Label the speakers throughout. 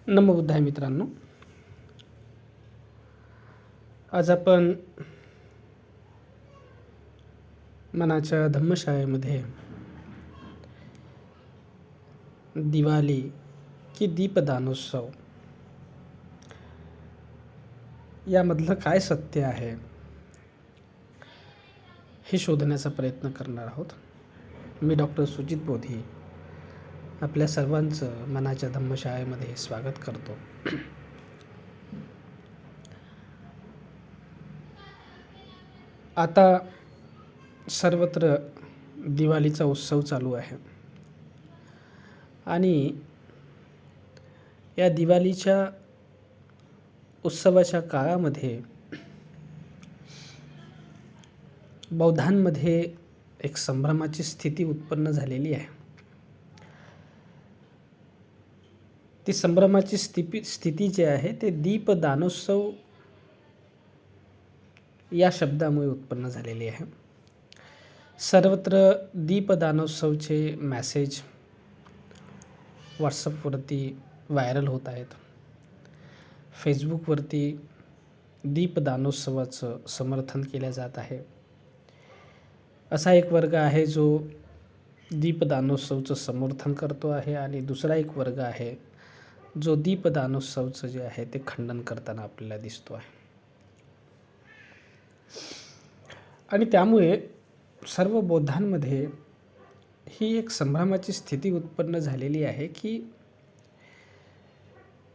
Speaker 1: नमो बुद्धाय मित्रांनो. आज आपण मनाच्या धम्मशाळेमध्ये दिवाळी की दीपदानोत्सव यामधलं काय सत्य आहे हे शोधण्याचा प्रयत्न करणार आहोत. मी डॉक्टर सुजित बोधी आपल्या सर्वांचं मनाच्या धम्मशाळेमध्ये स्वागत करतो. आता सर्वत्र दिवाळीचा उत्सव चालू आहे आणि या दिवाळीच्या उत्सवाच्या काळामध्ये बौद्धांमध्ये एक संभ्रमाची स्थिती उत्पन्न झालेली आहे. ती संभ्रमाची स्थिती जी आहे ते दीपदानोत्सव या शब्दामुळे उत्पन्न झालेली आहे. सर्वत्र दीपदानोत्सवचे मॅसेज व्हॉट्सअपवरती व्हायरल होत आहेत. फेसबुकवरती दीपदानोत्सवाचं समर्थन केले जात आहे. असा एक वर्ग आहे जो दीपदानोत्सवचं समर्थन करतो आहे आणि दुसरा एक वर्ग आहे जो दीपदानोत्सवचं जे आहे ते खंडन करताना आपल्याला दिसतो आहे. आणि त्यामुळे सर्व बौद्धांमध्ये ही एक संभ्रमाची स्थिती उत्पन्न झालेली आहे की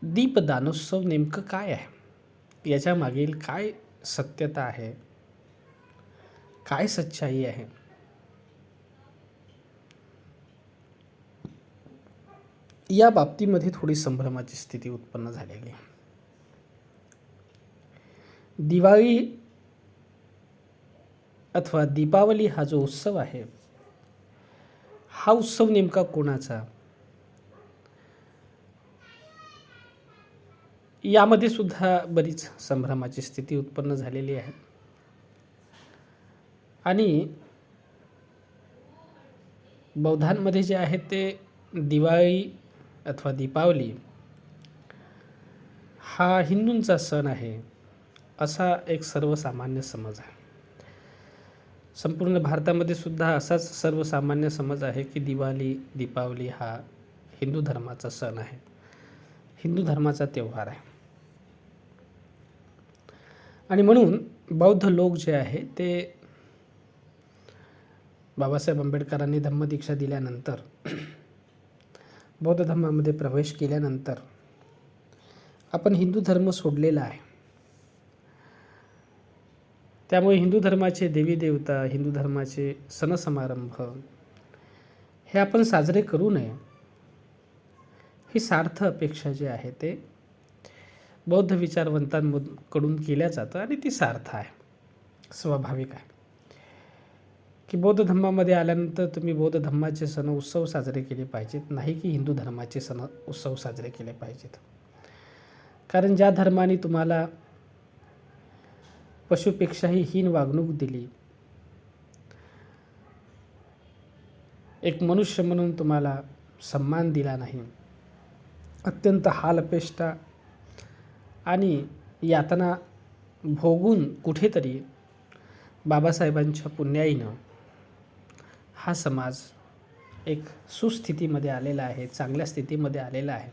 Speaker 1: दीपदानोत्सव नेमकं काय आहे, याच्या मागील काय सत्यता आहे, काय सच्चाई आहे. या बाबतीमध्ये थोडी संभ्रमाची स्थिती उत्पन्न झालेली आहे. दिवाळी अथवा दीपावली हा जो उत्सव आहे, हा उत्सव नेमका कोणाचा, यामध्ये सुद्धा बरीच संभ्रमाची स्थिती उत्पन्न झालेली आहे. आणि बौद्धांमध्ये जे आहे ते दिवाळी अथवा दीपावली हा हिंदूंचा सण आहे असा एक सर्वसामान्य समज आहे. संपूर्ण भारतामध्ये सुद्धा असाच सर्वसामान्य समज आहे की दिवाळी दीपावली हा हिंदू धर्माचा सण आहे, हिंदू धर्माचा त्यौहार आहे. आणि म्हणून बौद्ध लोक जे आहे ते बाबासाहेब आंबेडकरांनी धम्मदीक्षा दिल्यानंतर, बौद्ध धर्मामध्ये प्रवेश केल्यानंतर आपण हिंदू धर्म सोडलेला आहे. त्यामुळे हिंदू धर्माचे देवी देवता, हिंदू धर्माचे सण समारंभ हे आपण साजरे करू नये, ही सार्थ अपेक्षा जी आहे ते बौद्ध विचारवंतांकडून केल्या जातं आणि ती सार्थ आहे, स्वाभाविक आहे की बौद्ध धर्मामध्ये आल्यानंतर तुम्ही बौद्ध धर्माचे सण उत्सव साजरे केले पाहिजेत, नाही की हिंदू धर्माचे सण उत्सव साजरे केले पाहिजेत. कारण ज्या धर्माने तुम्हाला पशुपेक्षाही हीन वागणूक दिली, एक मनुष्य म्हणून तुम्हाला सन्मान दिला नाही, अत्यंत हालअपेष्टा आणि यातना भोगून कुठेतरी बाबासाहेबांच्या पुण्याईनं हा समाज एक सुस्थितीमध्ये आलेला आहे, चांगल्या स्थितीमध्ये आलेला आहे.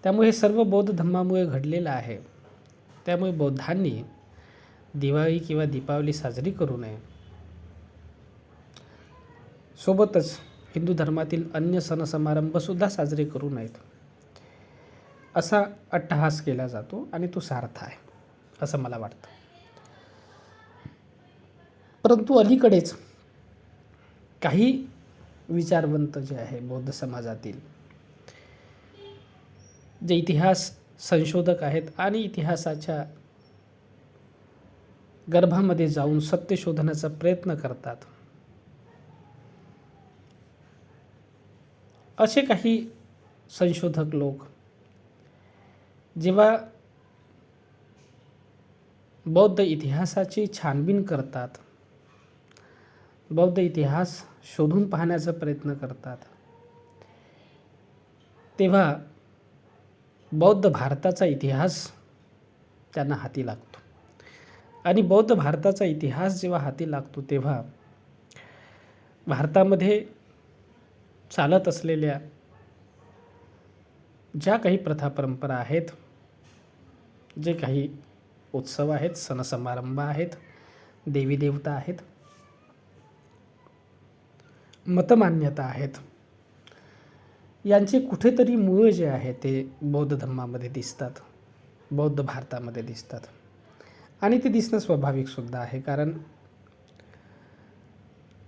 Speaker 1: त्यामुळे हे सर्व बौद्ध धर्मामुळे घडलेलं आहे. त्यामुळे बौद्धांनी दिवाळी किंवा दीपावली साजरी करू नये, सोबतच हिंदू धर्मातील अन्य सण समारंभसुद्धा साजरे करू नयेत असा अट्टहास केला जातो आणि तो सार्थ आहे असं मला वाटतं. परंतु अलीकडेच काही विचारवंत जे आहे बौद्ध समाजातील, जे इतिहास संशोधक आहेत आणि इतिहासाच्या गर्भामध्ये जाऊन सत्य शोधण्याचा प्रयत्न करतात, असे काही संशोधक लोक जेव्हा बौद्ध इतिहासाची छानबीन करतात, बौद्ध इतिहास शोधून पाहण्याचा प्रयत्न करतात, तेव्हा बौद्ध भारताचा इतिहास त्यांना हाती लागतो. आणि बौद्ध भारताचा इतिहास जेव्हा हाती लागतो तेव्हा भारतामध्ये चालत असलेल्या ज्या काही प्रथा परंपरा आहेत, जे काही उत्सव आहेत, सण समारंभ आहेत, देवी देवता आहेत, मतमान्यता आहेत, यांचे कुठेतरी मूळ जे आहे ते बौद्ध धर्मामध्ये दिसतात, बौद्ध भारतामध्ये दिसतात. आणि ते दिसणं स्वाभाविकसुद्धा आहे, कारण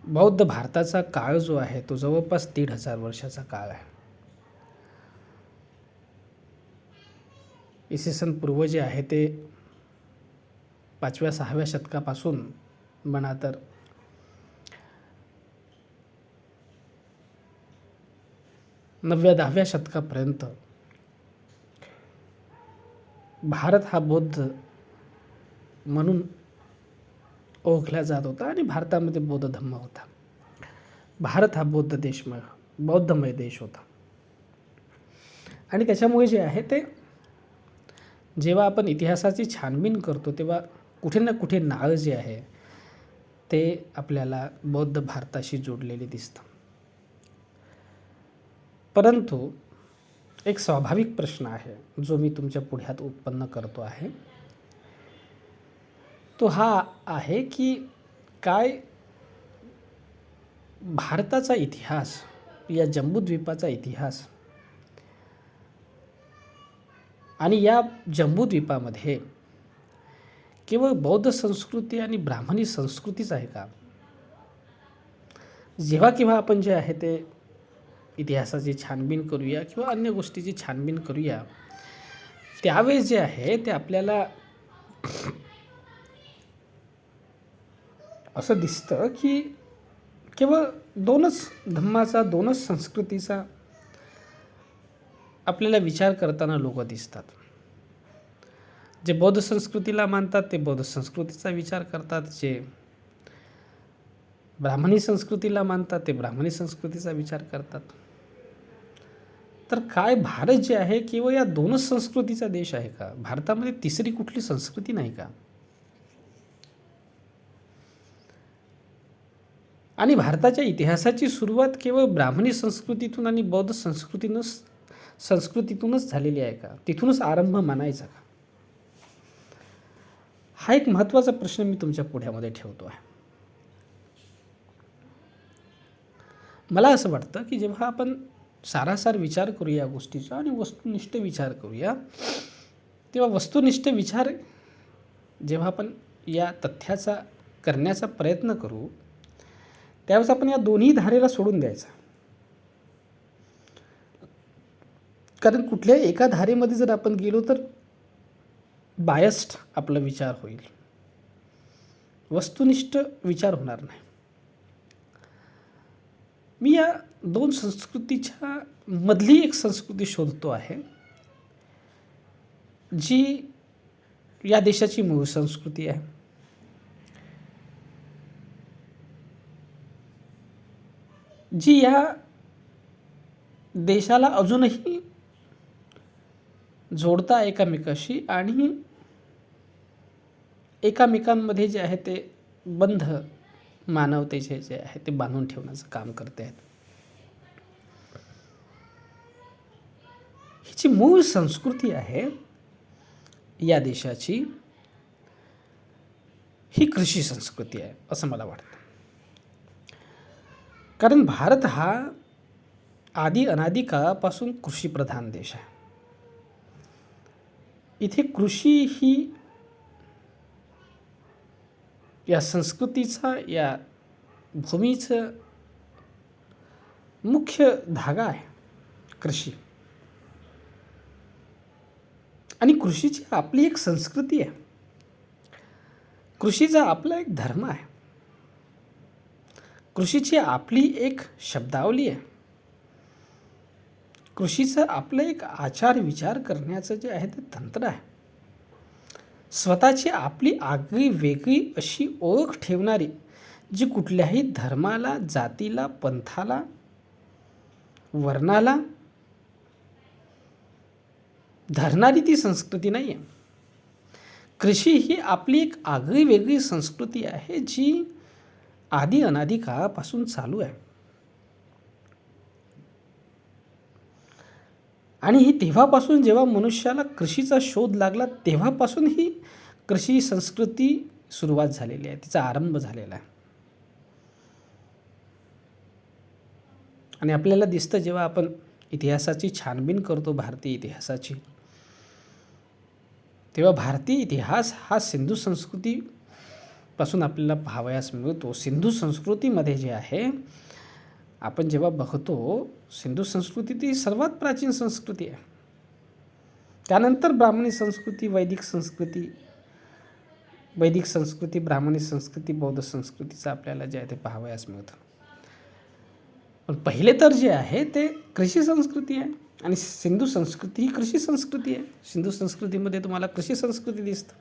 Speaker 1: बौद्ध भारताचा काळ जो आहे तो जवळपास 1500 वर्षाचा काळ आहे. इसवी सन पूर्व जे आहे ते 5व्या-6व्या शतकापासून म्हणा तर 9व्या-10व्या शतकापर्यंत भारत हा बौद्ध म्हणून ओळखला जात होता आणि भारतामध्ये बौद्ध धर्म होता. भारत हा बौद्धमय देश होता. आणि त्याच्यामुळे जे आहे ते जेव्हा आपण इतिहासाची छानबीन करतो तेव्हा कुठे ना कुठे नाळ जे आहे ते आपल्याला बौद्ध भारताशी जोडलेले दिसतं. परंतु एक स्वाभाविक प्रश्न आहे जो मी तुमच्या पुढ्यात उत्पन्न करतो आहे, तो हा आहे की काय भारताचा इतिहास, या जम्बूद्वीपाचा इतिहास आणि या जम्बूद्वीपामध्ये केवळ बौद्ध संस्कृती आणि ब्राह्मणी संस्कृतीच आहे का? जेव्हा केव्हा आपण जे आहे ते इतिहासाची छानबीन करूया किंवा अन्य गोष्टीची छानबीन करूया, त्यावेळेस जे आहे ते आपल्याला असं दिसतं की केवळ दोनच धर्माचा, दोनच संस्कृतीचा आपल्याला विचार करताना लोक दिसतात. जे बौद्ध संस्कृतीला मानतात ते बौद्ध संस्कृतीचा विचार करतात, जे ब्राह्मणी संस्कृतीला मानतात ते ब्राह्मणी संस्कृतीचा विचार करतात. तर काय भारत जे आहे केवळ या दोनच संस्कृतीचा देश आहे का? भारतामध्ये तिसरी कुठली संस्कृती नाही का? आणि भारताच्या इतिहासाची सुरुवात केवळ ब्राह्मणी संस्कृतीतून आणि बौद्ध संस्कृतीतूनच झालेली आहे का? तिथूनच आरंभ मानायचा का? हा एक महत्त्वाचा प्रश्न मी तुमच्या पुढ्यामध्ये ठेवतो आहे. मला असं वाटतं की जेव्हा आपण सारासार विचार करूया गोष्टीचा आणि वस्तुनिष्ठ विचार करूया, तेव्हा वस्तुनिष्ठ विचार जेव्हा आपण या तथ्याचा करण्याचा प्रयत्न करू, त्यावेळेस आपण या दोन्ही धारेला सोडून द्यायचा. कारण कुठल्याही एका धारेमध्ये जर आपण गेलो तर बायस्ड आपला विचार होईल, वस्तुनिष्ठ विचार होणार नाही. मी या दोन संस्कृतीच्या मधली एक संस्कृती शोधतो आहे, जी या देशाची मूळ संस्कृती आहे, जी या देशाला अजूनही जोडता एकमेकाशी आणि एकमेकांमध्ये जे आहे ते बंध मानवतेचे जे आहे ते बांधून ठेवण्याचं काम करते आहेत. ही जी मूळ संस्कृती आहे या देशाची, ही कृषी संस्कृती आहे असं मला वाटतं. कारण भारत हा आदी अनादी काळापासून कृषीप्रधान देश आहे. इथे कृषी ही या संस्कृतीचा, या भूमीचं मुख्य धागा आहे कृषी. आणि कृषीची आपली एक संस्कृती आहे, कृषीचा आपला एक धर्म आहे, कृषीची आपली एक शब्दावली आहे, कृषीचं आपलं एक आचार विचार करण्याचं जे आहे ते तंत्र आहे. स्वतःची आपली आगळी वेगळी अशी ओळख ठेवणारी, जी कुठल्याही धर्माला, जातीला, पंथाला, वर्णाला धरणारी ती संस्कृती नाही आहे. कृषी ही आपली एक आगळी वेगळी संस्कृती आहे, जी आधी अनादी काळापासून चालू आहे. आणि ही तेव्हापासून, जेव्हा मनुष्याला कृषीचा शोध लागला तेव्हापासून ही कृषी संस्कृती सुरुवात झालेली आहे, तिचा आरंभ झालेला आहे. आणि आपल्याला दिसतं, जेव्हा आपण इतिहासाची छानबीन करतो, भारतीय इतिहासाची, तेव्हा भारतीय इतिहास हा सिंधू संस्कृतीपासून आपल्याला पाहावयास मिळतो. सिंधू संस्कृतीमध्ये जे आहे, आपण जेव्हा बघतो, सिंधू संस्कृती ती सर्वात प्राचीन संस्कृती आहे. त्यानंतर ब्राह्मणी संस्कृती, वैदिक संस्कृती, ब्राह्मणी संस्कृती, बौद्ध संस्कृतीचं आपल्याला जे आहे ते पाहावयास मिळतं. पण पहिले तर जे आहे ते कृषी संस्कृती आहे, आणि सिंधू संस्कृती ही कृषी संस्कृती आहे. सिंधू संस्कृतीमध्ये तुम्हाला कृषी संस्कृती दिसतं.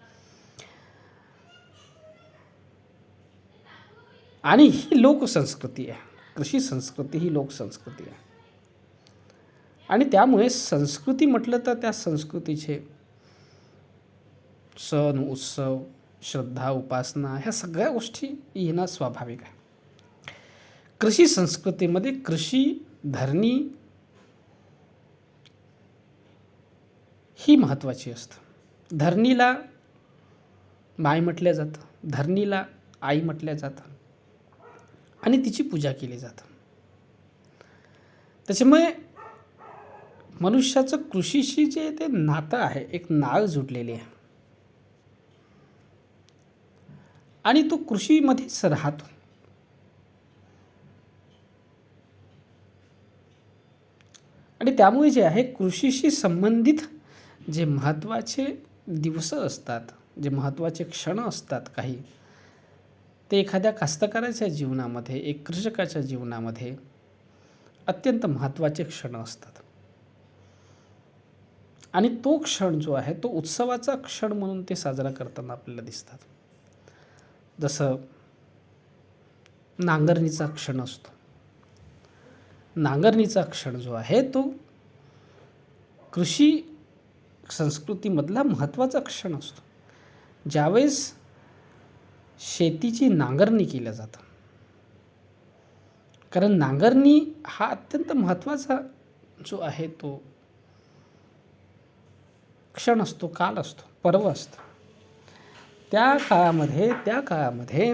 Speaker 1: आणि ही लोकसंस्कृती आहे. कृषी संस्कृती ही लोकसंस्कृती आहे. आणि त्यामुळे संस्कृती म्हटलं तर त्या संस्कृतीचे सण, उत्सव, श्रद्धा, उपासना ह्या सगळ्या गोष्टी येणं स्वाभाविक आहे. कृषी संस्कृतीमध्ये कृषी, धरणी ही महत्त्वाची असतं. धरणीला माय म्हटलं जातं, धरणीला आई म्हटलं जातं, आणि तिची पूजा केली जाते. त्याच्यामुळे मनुष्याचं कृषीशी जे ते नातं आहे, एक नाळ जुडलेली आहे, आणि तो कृषीमध्येच राहतो. आणि त्यामुळे जे आहे, कृषीशी संबंधित जे महत्त्वाचे दिवस असतात, जे महत्त्वाचे क्षण असतात काही, ते एखाद्या कास्तकाराच्या जीवनामध्ये, एक कृषकाच्या जीवनामध्ये अत्यंत महत्त्वाचे क्षण असतात. आणि तो क्षण जो आहे, तो उत्सवाचा क्षण म्हणून ते साजरा करताना आपल्याला दिसतात. जसं नांगरणीचा क्षण असतो. नांगरणीचा क्षण जो आहे, तो कृषी संस्कृतीमधला महत्त्वाचा क्षण असतो. ज्यावेळेस शेतीची नांगरणी केल्या जातं. कारण नांगरणी हा अत्यंत महत्त्वाचा जो आहे तो क्षण असतो, काल असतो, पर्व असतं. त्या काळामध्ये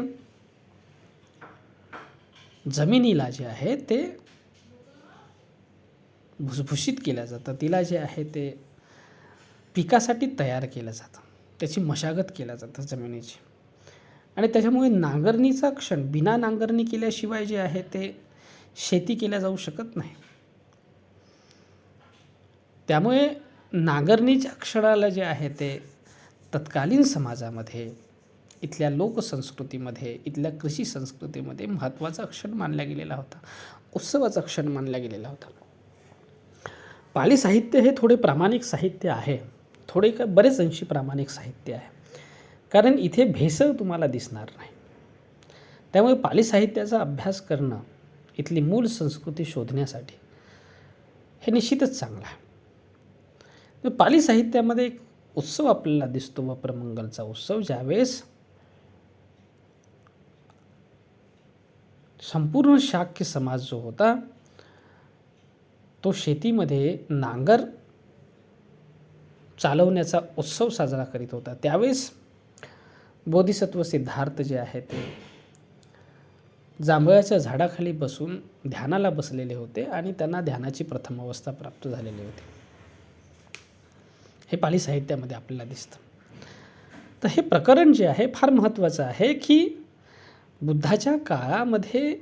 Speaker 1: जमिनीला जे आहे ते भुसभुशीत केलं जातं. तिला जे आहे ते पिकासाठी तयार केलं जातं. त्याची मशागत केल्या जातं जमिनीची. आणि त्याच्यामुळे नांगरणीचा क्षण, बिना नांगरणी केल्याशिवाय जे आहे ते शेती केल्या जाऊ शकत नाही. त्यामुळे नांगरणीच्या क्षणाला जे आहे ते तत्कालीन समाजामध्ये, इथल्या लोकसंस्कृतीमध्ये, इथल्या कृषी संस्कृतीमध्ये महत्त्वाचा क्षण मानला गेलेला होता, उत्सवाचा क्षण मानला गेलेला होता. पाली साहित्य हे थोडे प्रामाणिक साहित्य आहे, बरेच अंशी प्रामाणिक साहित्य आहे. कारण इथे भेसळ तुम्हाला दिसणार नाही. त्यामुळे पाली साहित्याचा अभ्यास करणं, इथली मूळ संस्कृती शोधण्यासाठी हे निश्चितच चांगलं आहे. पाली साहित्यामध्ये एक उत्सव आपल्याला दिसतो, वप्रमंगलचा उत्सव, ज्यावेळेस संपूर्ण शाक्य समाज जो होता तो शेतीमध्ये नांगर चालवण्याचा उत्सव साजरा करीत होता. त्यावेळेस बोधिसत्व सिद्धार्थ जे आहे ते जांभळाच्या झाडाखाली बसून ध्यानाला बसलेले होते, आणि त्यांना ध्यानाची प्रथम अवस्था प्राप्त झालेली होती. हे पाली साहित्यामध्ये आपल्याला दिसतं. तर हे प्रकरण जे आहे फार महत्त्वाचं आहे, की बुद्धाच्या काळामध्ये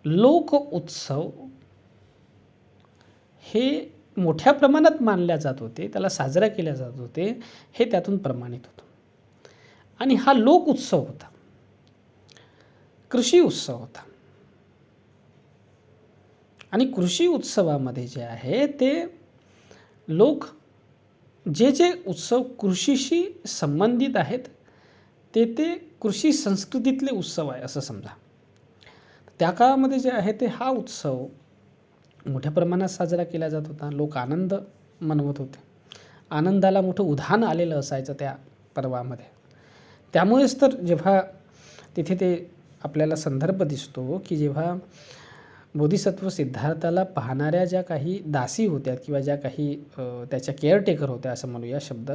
Speaker 1: लोक उत्सव हे मोठ्या प्रमाणात मानल्या जात होते, त्याला साजरा केल्या जात होते, हे त्यातून प्रमाणित होतं. आणि हा लोक उत्सव होता, कृषी उत्सव होता. आणि कृषी उत्सवामध्ये जे आहे ते लोक जे उत्सव कृषीशी संबंधित आहेत ते कृषी संस्कृतीतले उत्सव आहे असं समजा. त्या काळामध्ये जे आहे ते हा उत्सव मोठ्या प्रमाणात साजरा केला जात होता. लोक आनंद मनवत होते. आनंदाला मोठं उधाण आलेलं असायचं त्या पर्वामध्ये. त्यामुळेच तर जेव्हा तिथे ते आपल्याला संदर्भ दिसतो की जेव्हा बोधिसत्व सिद्धार्थाला पाहणाऱ्या ज्या काही दासी होत्या किंवा ज्या काही त्याच्या केअरटेकर होत्या असं म्हणूया शब्द,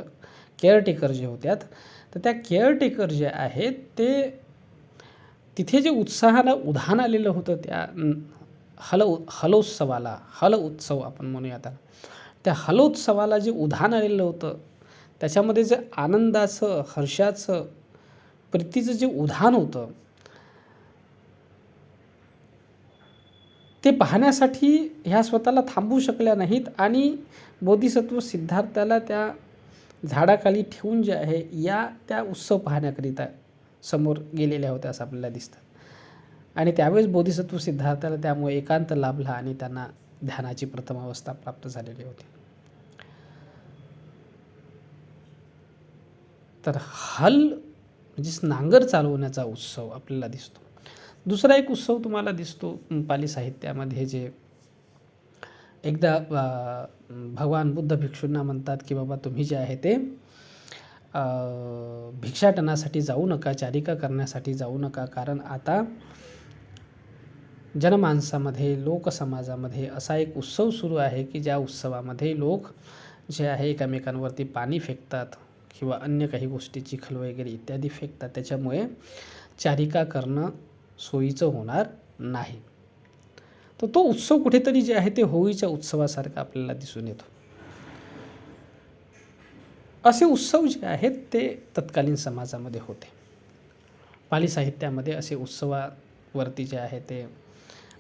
Speaker 1: केअरटेकर जे होत्यात, तर त्या केअरटेकर जे आहेत ते तिथे जे उत्साहाला उधाण आलेलं होतं त्या हलोत्सवाला, हल उत्सव आपण म्हणूया आता, त्या हलोत्सवाला जे उधाण आलेलं होतं त्याच्यामध्ये जे आनंदाचं, हर्षाचं, प्रीतीचं जे उधाण होतं ते पाहण्यासाठी ह्या स्वतःला थांबवू शकल्या नाहीत आणि बोधिसत्व सिद्धार्थाला त्या झाडाखाली ठेवून जे आहे त्या उत्सव पाहण्याकरिता समोर गेलेल्या होत्या असं आपल्याला दिसतं. आणि त्यावेळेस बोधिसत्व सिद्धार्थाला त्यामुळे एकांत लाभला आणि त्यांना ध्यानाची प्रथम अवस्था प्राप्त झालेली होती. तर हल म्हणजे नांगर चालवण्याचा उत्सव आपल्याला दिसतो. दुसरा एक उत्सव तुम्हाला दिसतो पाली साहित्यामध्ये, जे एकदा भगवान बुद्ध भिक्षूंना म्हणतात की बाबा तुम्ही जे आहे ते भिक्षाटनासाठी जाऊ नका, चारिका करण्यासाठी जाऊ नका, कारण आता जनमानसामध्ये, लोकसमाजामध्ये असा एक उत्सव सुरू आहे की ज्या उत्सवामध्ये लोक जे आहे एकमेकांवरती पाणी फेकतात किंवा अन्य काही गोष्टी चिखल वगैरे इत्यादी फेकतात. त्याच्यामुळे चारिका करणं सोयीचं होणार नाही. तर तो उत्सव कुठेतरी जे आहे ते होळीच्या उत्सवासारखा आपल्याला दिसून येतो. असे उत्सव जे आहेत ते तत्कालीन समाजामध्ये होते. पाली साहित्यामध्ये असे उत्सवावरती जे आहे ते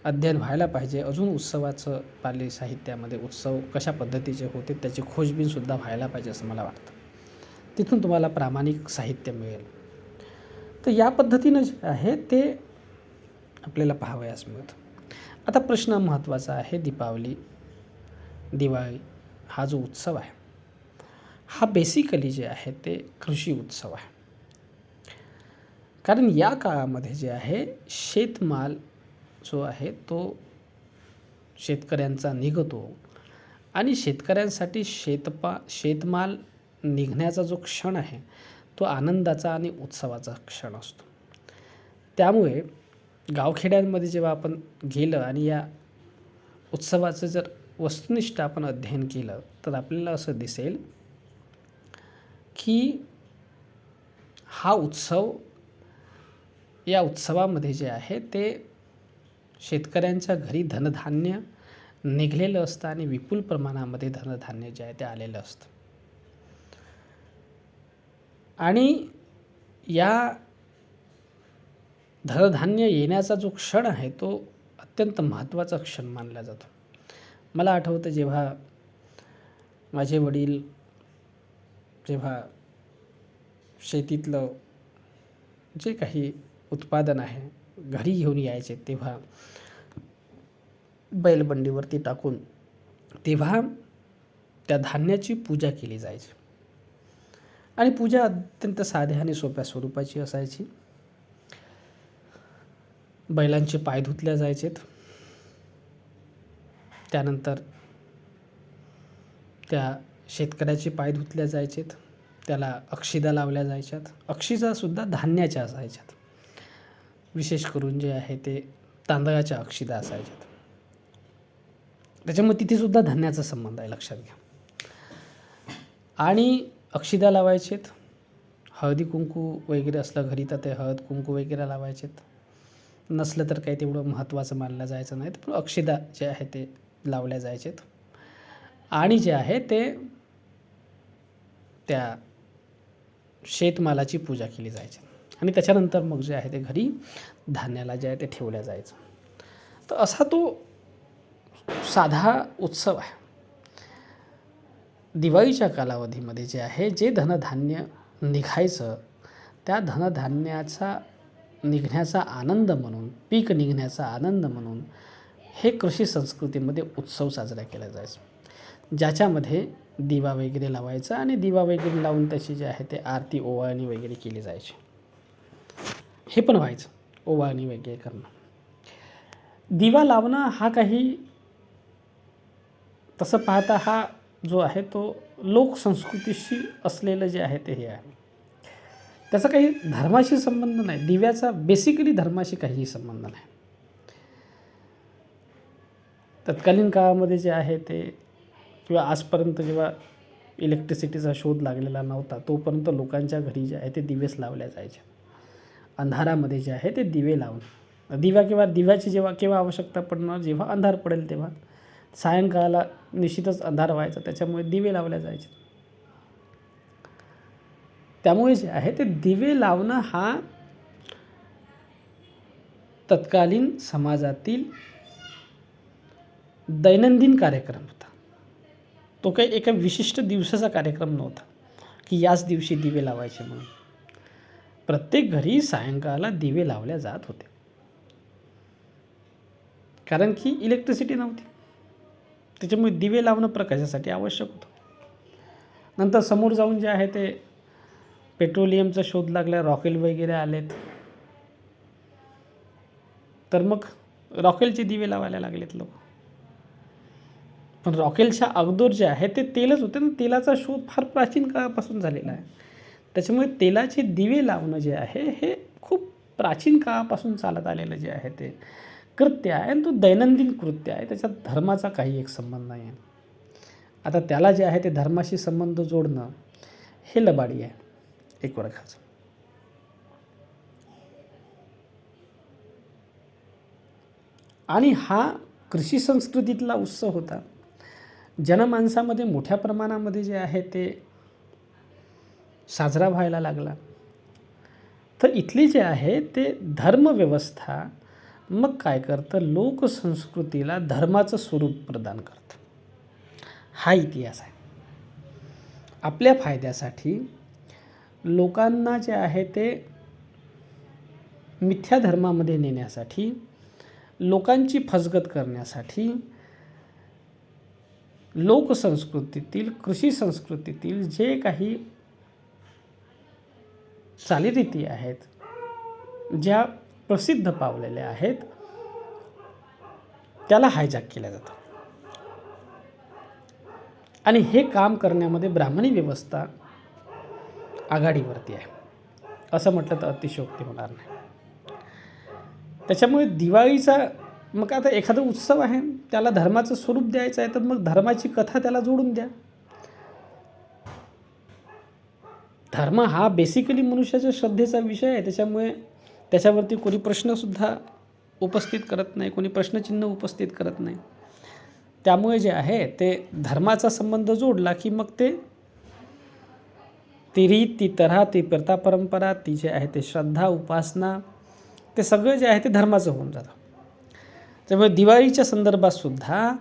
Speaker 1: अध्ययन व्हायला पाहिजे. अजून उत्सवाचं पाली साहित्यामध्ये उत्सव कशा पद्धतीचे होते त्याची खोजबीनसुद्धा व्हायला पाहिजे असं मला वाटतं. तिथून तुम्हाला प्रामाणिक साहित्य मिळेल. तर या पद्धतीनं जे आहे ते आपल्याला पाहावयास मिळतं. आता प्रश्न महत्त्वाचा आहे, दिवाळी हा जो उत्सव आहे हा बेसिकली जे आहे ते कृषी उत्सव आहे. कारण या काळामध्ये जे आहे शेतमाल जो आहे तो शेतकऱ्यांचा निघतो आणि शेतकऱ्यांसाठी शेतमाल निघण्याचा जो क्षण आहे तो आनंदाचा आणि उत्सवाचा क्षण असतो. त्यामुळे गावखेड्यांमध्ये जेव्हा आपण गेलं आणि या उत्सवाचं जर वस्तुनिष्ठ आपण अध्ययन केलं तर आपल्याला असं दिसेल की हा उत्सव, या उत्सवामध्ये जे आहे ते शेतकऱ्यांच्या घरी धनधान्य निघलेलं असतं आणि विपुल प्रमाणामध्ये धनधान्य जे आहे ते आलेलं असतं. आणि या धनधान्य येण्याचा जो क्षण आहे तो अत्यंत महत्त्वाचा क्षण मानला जातो. मला आठवतं जेव्हा माझे वडील जेव्हा शेतीतलं जे काही उत्पादन आहे घरी घेऊन यायचे तेव्हा बैलबंडीवरती टाकून तेव्हा त्या धान्याची पूजा केली जायची. आणि पूजा अत्यंत साध्या आणि सोप्या स्वरूपाची असायची. बैलांचे पाय धुतले जायचेत, त्यानंतर त्या शेतकऱ्याचे पाय धुतले जायचेत, त्याला अक्षिदा लावल्या जायच्यात. अक्षिदासुद्धा धान्याच्या असायच्यात, विशेष करून जे आहे ते तांदळाच्या अक्षिदा असायच्यात. त्याच्यामुळे तिथेसुद्धा धान्याचा संबंध आहे, लक्षात घ्या. आणि अक्षिदा लावायचेत, हळदी कुंकू वगैरे असलं घरी तर ते हळद कुंकू वगैरे लावायचेत. नसलं तर काही तेवढं महत्त्वाचं मानलं जायचं नाही, पण अक्षिदा जे आहे ते लावल्या जायचेत. आणि जे आहे ते त्या शेतमालाची पूजा केली जायची आणि त्याच्यानंतर मग जे आहे ते घरी धान्याला जे आहे ते ठेवल्या जायचं. तर असा तो साधा उत्सव आहे. दिवाळीच्या कालावधीमध्ये जे आहे जे धनधान्य निघायचं त्या धनधान्याचा निघण्याचा आनंद म्हणून, पीक निघण्याचा आनंद म्हणून हे कृषी संस्कृतीमध्ये उत्सव साजरा केला जायचा, ज्याच्यामध्ये दिवा वगैरे लावायचा आणि दिवा वगैरे लावून त्याची जे आहे ते आरती ओवाळणी वगैरे केली जायची. हे पण व्हायचं, ओवाळणी वगैरे करणं. दिवा लावणं हा काही तसं पाहता हा जो आहे तो लोकसंस्कृतीशी असलेलं जे आहे ते हे आहे. त्याचा काही धर्माशी संबंध नाही. दिव्याचा बेसिकली धर्माशी काहीही संबंध नाही. तत्कालीन काळामध्ये जे आहे ते किंवा आजपर्यंत जेव्हा इलेक्ट्रिसिटीचा शोध लागलेला नव्हता तोपर्यंत लोकांच्या घरी जे आहे ते दिवेच लावल्या जायचे. अंधारामध्ये जे आहे ते दिवे लावून दिवा किंवा दिव्याची केव्हा आवश्यकता पडणार, जेव्हा अंधार पडेल तेव्हा. सायंकाळाला निश्चितच अंधार व्हायचा, त्याच्यामुळे दिवे लावल्या जायचे. त्यामुळे जे आहे ते दिवे लावणं हा तत्कालीन समाजातील दैनंदिन कार्यक्रम होता. तो काही एका विशिष्ट दिवसाचा कार्यक्रम नव्हता की याच दिवशी दिवे लावायचे म्हणून. प्रत्येक घरी सायंकाळाला दिवे लावल्या जात होते, कारण की इलेक्ट्रिसिटी नव्हती. त्याच्यामुळे दिवे लावणं प्रकाशासाठी आवश्यक होतं. नंतर समोर जाऊन जे आहे ते पेट्रोलियमचा शोध लागला, रॉकेल वगैरे आलेत, तर मग रॉकेलचे दिवे लावायला लागलेत लोक. पण रॉकेलच्या अगोदर जे आहे ते तेलच होते ना. तेलाचा शोध फार प्राचीन काळापासून झालेला आहे. त्याच्यामुळे तेलाचे दिवे लावणं जे आहे हे खूप प्राचीन काळापासून चालत आलेलं जे आहे ते कृत्य आहे, आणि तो दैनंदिन कृत्य आहे. त्याच्यात धर्माचा काही एक संबंध नाही आहे. आता त्याला जे आहे ते धर्माशी संबंध जोडणं हे लबाडी आहे एक वर्गाचं. आणि हा कृषी संस्कृतीतला उत्सव होता. जनमानसामध्ये मोठ्या प्रमाणामध्ये जे आहे ते साजरा व्हायला लागला. तर इथली जे आहे ते धर्मव्यवस्था मग काय करतं, लोकसंस्कृतीला धर्माचं स्वरूप प्रदान करतं. हा इतिहास आहे. आपल्या फायद्यासाठी लोकांना जे आहे ते मिथ्या धर्मामध्ये नेण्यासाठी, लोकांची फसगत करण्यासाठी लोकसंस्कृतीतील, कृषी संस्कृतीतील जे काही चालीरीती आहेत, ज्या प्रसिद्ध पावलेल्या आहेत, त्याला हायजॅक केलं जातं. आणि हे काम करण्यामध्ये ब्राह्मणी व्यवस्था आघाडीवरती आहे असं म्हटलं तर अतिशयोक्ती होणार नाही. त्याच्यामुळे दिवाळीचा मग आता एखादा उत्सव आहे त्याला धर्माचं स्वरूप द्यायचं आहे, तर मग धर्माची कथा त्याला जोडून द्या. धर्म हा बेसिकली मनुष्याच्या श्रद्धेचा विषय आहे. त्याच्यामुळे त्याच्यावरती कोणी प्रश्नसुद्धा उपस्थित करत नाही, कोणी प्रश्नचिन्ह उपस्थित करत नाही. त्यामुळे जे आहे ते धर्माचा संबंध जोडला की मग ते ती रीत, ती तऱ्हा, ती प्रथा परंपरा, ती जे आहे ते श्रद्धा, उपासना, ते सगळं जे आहे ते धर्माचं होऊन जातं. त्यामुळे दिवाळीच्या संदर्भातसुद्धा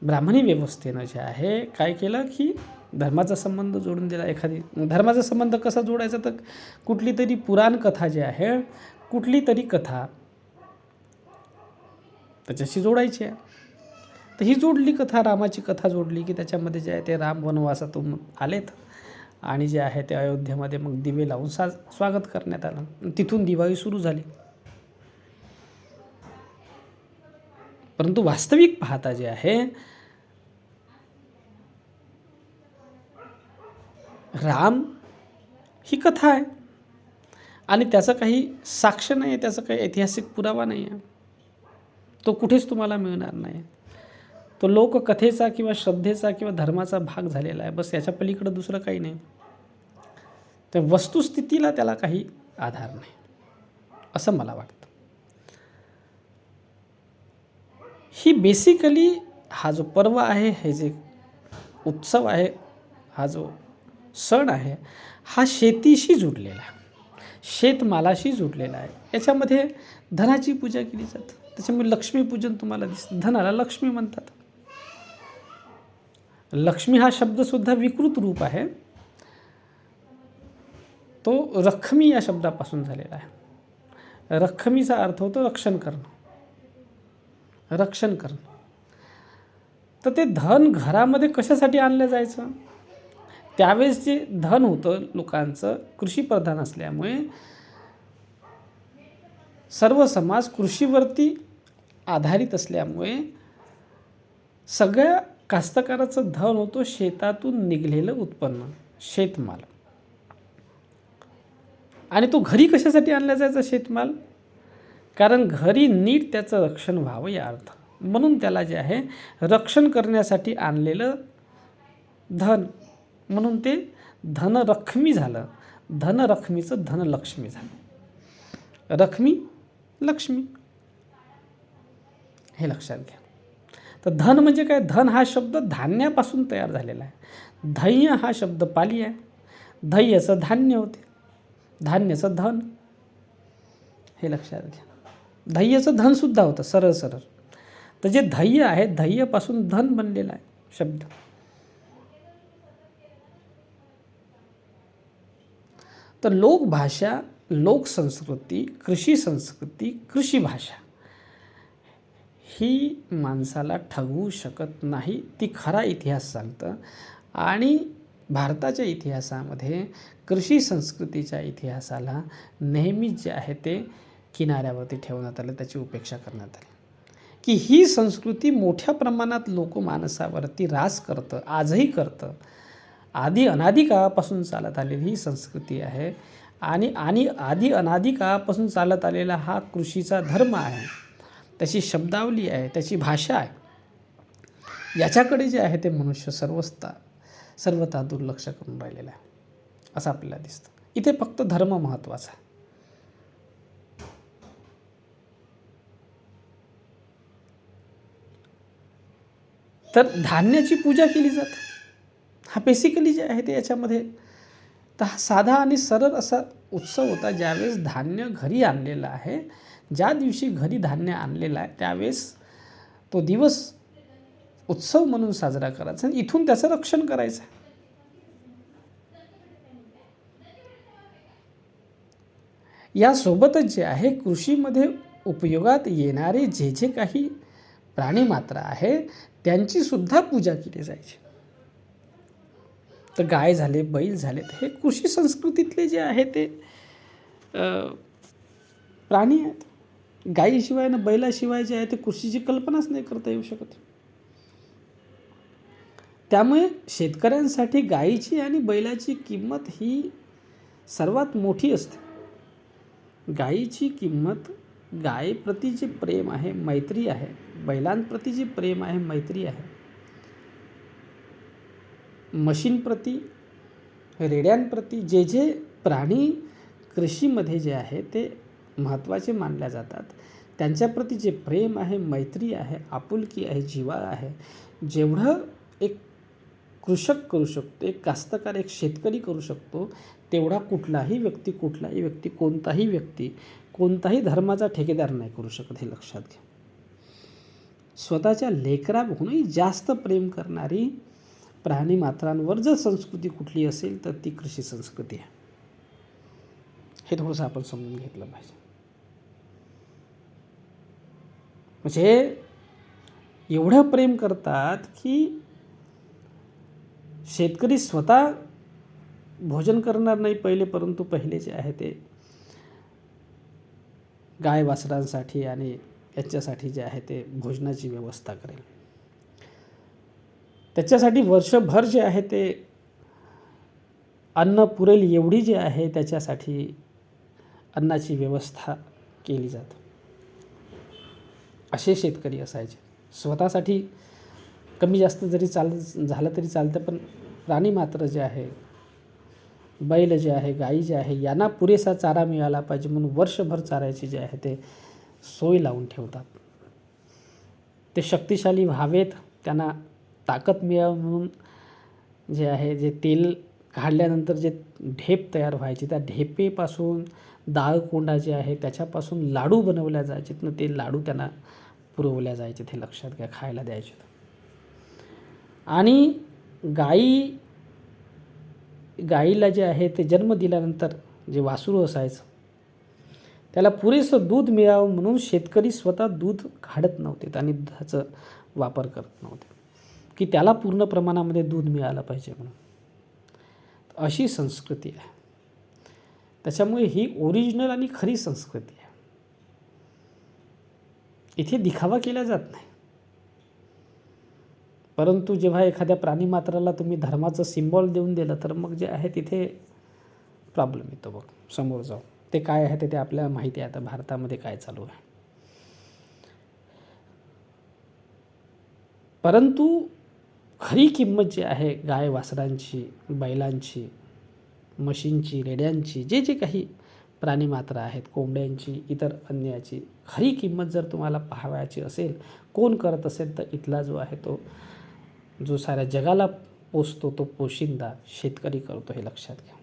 Speaker 1: ब्राह्मणी व्यवस्थेनं जे आहे काय केलं की धर्माचा संबंध जोडून दिला. एखादी धर्माचा संबंध कसा जोडायचा, तर कुठली तरी पुराण कथा जी आहे, कुठली तरी कथा त्याच्याशी जोडायची आहे. तर ही जोडली कथा, रामाची कथा जोडली की त्याच्यामध्ये जे आहे ते राम वनवासातून आलेत आणि जे आहे ते अयोध्येमध्ये मग दिवे लावून स्वागत करण्यात आलं. तिथून दिवाळी सुरू झाली. परंतु वास्तविक पाहता जे आहे राम ही कथा आहे आणि त्याचं काही साक्ष नाही आहे, त्याचा काही ऐतिहासिक पुरावा नाही आहे. तो कुठेच तुम्हाला मिळणार नाही. तो लोककथेचा किंवा श्रद्धेचा किंवा धर्माचा भाग झालेला आहे. बस याच्या पलीकडं दुसरं काही नाही. तर वस्तुस्थितीला त्याला काही आधार नाही असं मला वाटतं. ही बेसिकली हा जो पर्व आहे, हे जे उत्सव आहे, हा जो सण आहे, हा शेतीशी जुडलेला आहे, शेतमालाशी जुडलेला आहे. याच्यामध्ये धनाची पूजा केली जाते. त्याच्यामुळे लक्ष्मीपूजन तुम्हाला दिसतं. धनाला लक्ष्मी म्हणतात. लक्ष्मी हा शब्दसुद्धा विकृत रूप आहे. तो रखमी या शब्दापासून झालेला आहे. रखमीचा अर्थ होतो रक्षण करणं, रक्षण करणं. तर ते धन घरामध्ये कशासाठी आणलं जायचं? त्यावेळेस जे धन होतं लोकांचं कृषीप्रधान असल्यामुळे सर्व समाज कृषीवरती आधारित असल्यामुळे सगळ्या कास्तकाराचं धन होतो शेतातून निघलेलं उत्पन्न, शेतमाल. आणि तो घरी कशासाठी आणला जायचा शेतमाल? कारण घरी नीट त्याचं रक्षण व्हावं या अर्थ, म्हणून त्याला जे आहे रक्षण करण्यासाठी आणलेलं धन, म्हणून ते धनरखमी झालं. धनरखमीचं धनलक्ष्मी झालं. रखमी लक्ष्मी, हे लक्षात घ्या. तर धन म्हणजे काय? धन हा शब्द धान्यापासून तयार झालेला आहे. धैर्य हा शब्द पाली आहे. धैर्याचं धान्य होते, धान्याचं धन, हे लक्षात घ्या. धैर्याचं धनसुद्धा होतं सरळ सरळ. तर जे धैर्य आहे, धैर्यापासून धन बनलेला आहे शब्द. तर लोकभाषा, लोकसंस्कृती, कृषी संस्कृती, कृषी भाषा ही माणसाला ठगवू शकत नाही. ती खरा इतिहास सांगतं. आणि भारताच्या इतिहासामध्ये कृषी संस्कृतीच्या इतिहासाला नेहमीच जे आहे ते किनाऱ्यावरती ठेवण्यात आलं, त्याची उपेक्षा करण्यात आली. की ही संस्कृती मोठ्या प्रमाणात लोकमानसावरती राज करतं, आजही करतं. आधी अनादी काळापासून चालत आलेली ही संस्कृती आहे. आणि आधी अनादी काळापासून चालत आलेला हा कृषीचा धर्म आहे, त्याची शब्दावली आहे, त्याची भाषा आहे. याच्याकडे जे आहे ते मनुष्य सर्वथा दुर्लक्ष करून राहिलेला आहे, असं आपल्याला दिसतं. इथे फक्त धर्म महत्त्वाचा आहे. तर धान्याची पूजा केली जाते, हा बेसिकली जे आहे ते याच्यामध्ये. तर हा साधा आणि सरळ असा उत्सव होता. ज्यावेळेस धान्य घरी आणलेलं आहे, ज्या दिवशी घरी धान्य आणलेलं आहे त्यावेळेस तो दिवस उत्सव म्हणून साजरा करायचा आणि इथून त्याचं रक्षण करायचं. यासोबतच जे आहे कृषीमध्ये उपयोगात येणारे जे जे काही प्राणीमात्र आहे त्यांची सुद्धा पूजा केली जायची. तर गाय झाले, बैल झाले, हे कृषी संस्कृतीतले जे आहे ते प्राणी आहेत. गायीशिवाय ना बैलाशिवाय जे आहे ते कृषीची कल्पनाच नाही करता येऊ शकत. त्यामुळे शेतकऱ्यांसाठी गायीची आणि बैलाची किंमत ही सर्वात मोठी असते. गायीची किंमत, गायीप्रती जे प्रेम आहे, मैत्री आहे, बैलांप्रती जे प्रेम आहे, मैत्री आहे, म्हशींप्रती, रेड्यांप्रती, जे जे प्राणी कृषीमध्ये जे आहे ते महत्त्वाचे मानल्या जातात, त्यांच्याप्रती जे प्रेम आहे, मैत्री आहे, आपुलकी आहे, जिव्हाळा आहे, जेवढं एक कृषक करू शकतो, एक कास्तकार, एक शेतकरी करू शकतो, तेवढा कुठलाही व्यक्ती, कोणताही धर्माचा ठेकेदार नाही करू शकत. हे लक्षात घ्या. स्वतःच्या लेकराहूनही जास्त प्रेम करणारी प्राणीमात्रांवर जर संस्कृती कुठली असेल तर ती कृषी संस्कृती आहे. हे थोडंसं आपण समजून घेतलं पाहिजे. म्हणजे एवढं प्रेम करतात की शेतकरी स्वतः भोजन करणार नाही पहिले, परंतु पहिले जे आहे ते गाय वासरांसाठी आणि याच्यासाठी जे आहे ते भोजनाची व्यवस्था करेल. त्याच्यासाठी वर्षभर जे आहे ते अन्न पुरेल एवढी जे आहे त्याच्यासाठी अन्नाची व्यवस्था केली जाते. असे शेतकरी असायचे. स्वतःसाठी कमी जास्त जरी झालं तरी चालतं, पण प्राणी मात्र जे आहे, बैल जे आहे, गाई जे आहे, यांना पुरेसा चारा मिळाला पाहिजे म्हणून वर्षभर चारायची जे आहे ते सोय लावून ठेवतात. ते शक्तिशाली व्हावेत, त्यांना ताकद मिळावं म्हणून जे आहे, जे तेल काढल्यानंतर जे ढेप तयार व्हायची, त्या ढेपेपासून डाळ कोंडा जे आहे त्याच्यापासून लाडू बनवल्या जायचे, न ते लाडू त्यांना पुरवल्या जायचे. ते लक्षात घ्या, खायला द्यायचे. आणि गाईला जे आहे ते जन्म दिल्यानंतर जे वासरू असायचं त्याला पुरेसं दूध मिळावं म्हणून शेतकरी स्वतः दूध काढत नव्हते आणि दुधाचा वापर करत नव्हते, की त्याला पूर्ण प्रमाणामध्ये दूध मिळालं पाहिजे म्हणून. अशी संस्कृती आहे. त्याच्यामुळे ही ओरिजिनल आणि खरी संस्कृती आहे. इथे दिखावा केला जात नाही. परंतु जेव्हा एखाद्या प्राणीमात्राला तुम्ही धर्माचं सिम्बॉल देऊन दिलं तर मग जे आहे तिथे प्रॉब्लेम येतो बघ समोर जाऊ. ते काय आहे ते आपल्याला माहिती आहे आता भारतामध्ये काय चालू आहे. परंतु खरी किंमत जी आहे गाय वासरांची, बैलांची, म्हशींची, रेड्यांची, जे जे काही प्राणीमात्र आहेत, कोंबड्यांची, इतर अन्याची खरी किंमत जर तुम्हाला पाहावयाची असेल, कोण करत असेल तर इथला जो आहे तो जो साऱ्या जगाला पोसतो तो पोशिंदा शेतकरी करतो, हे लक्षात घ्या.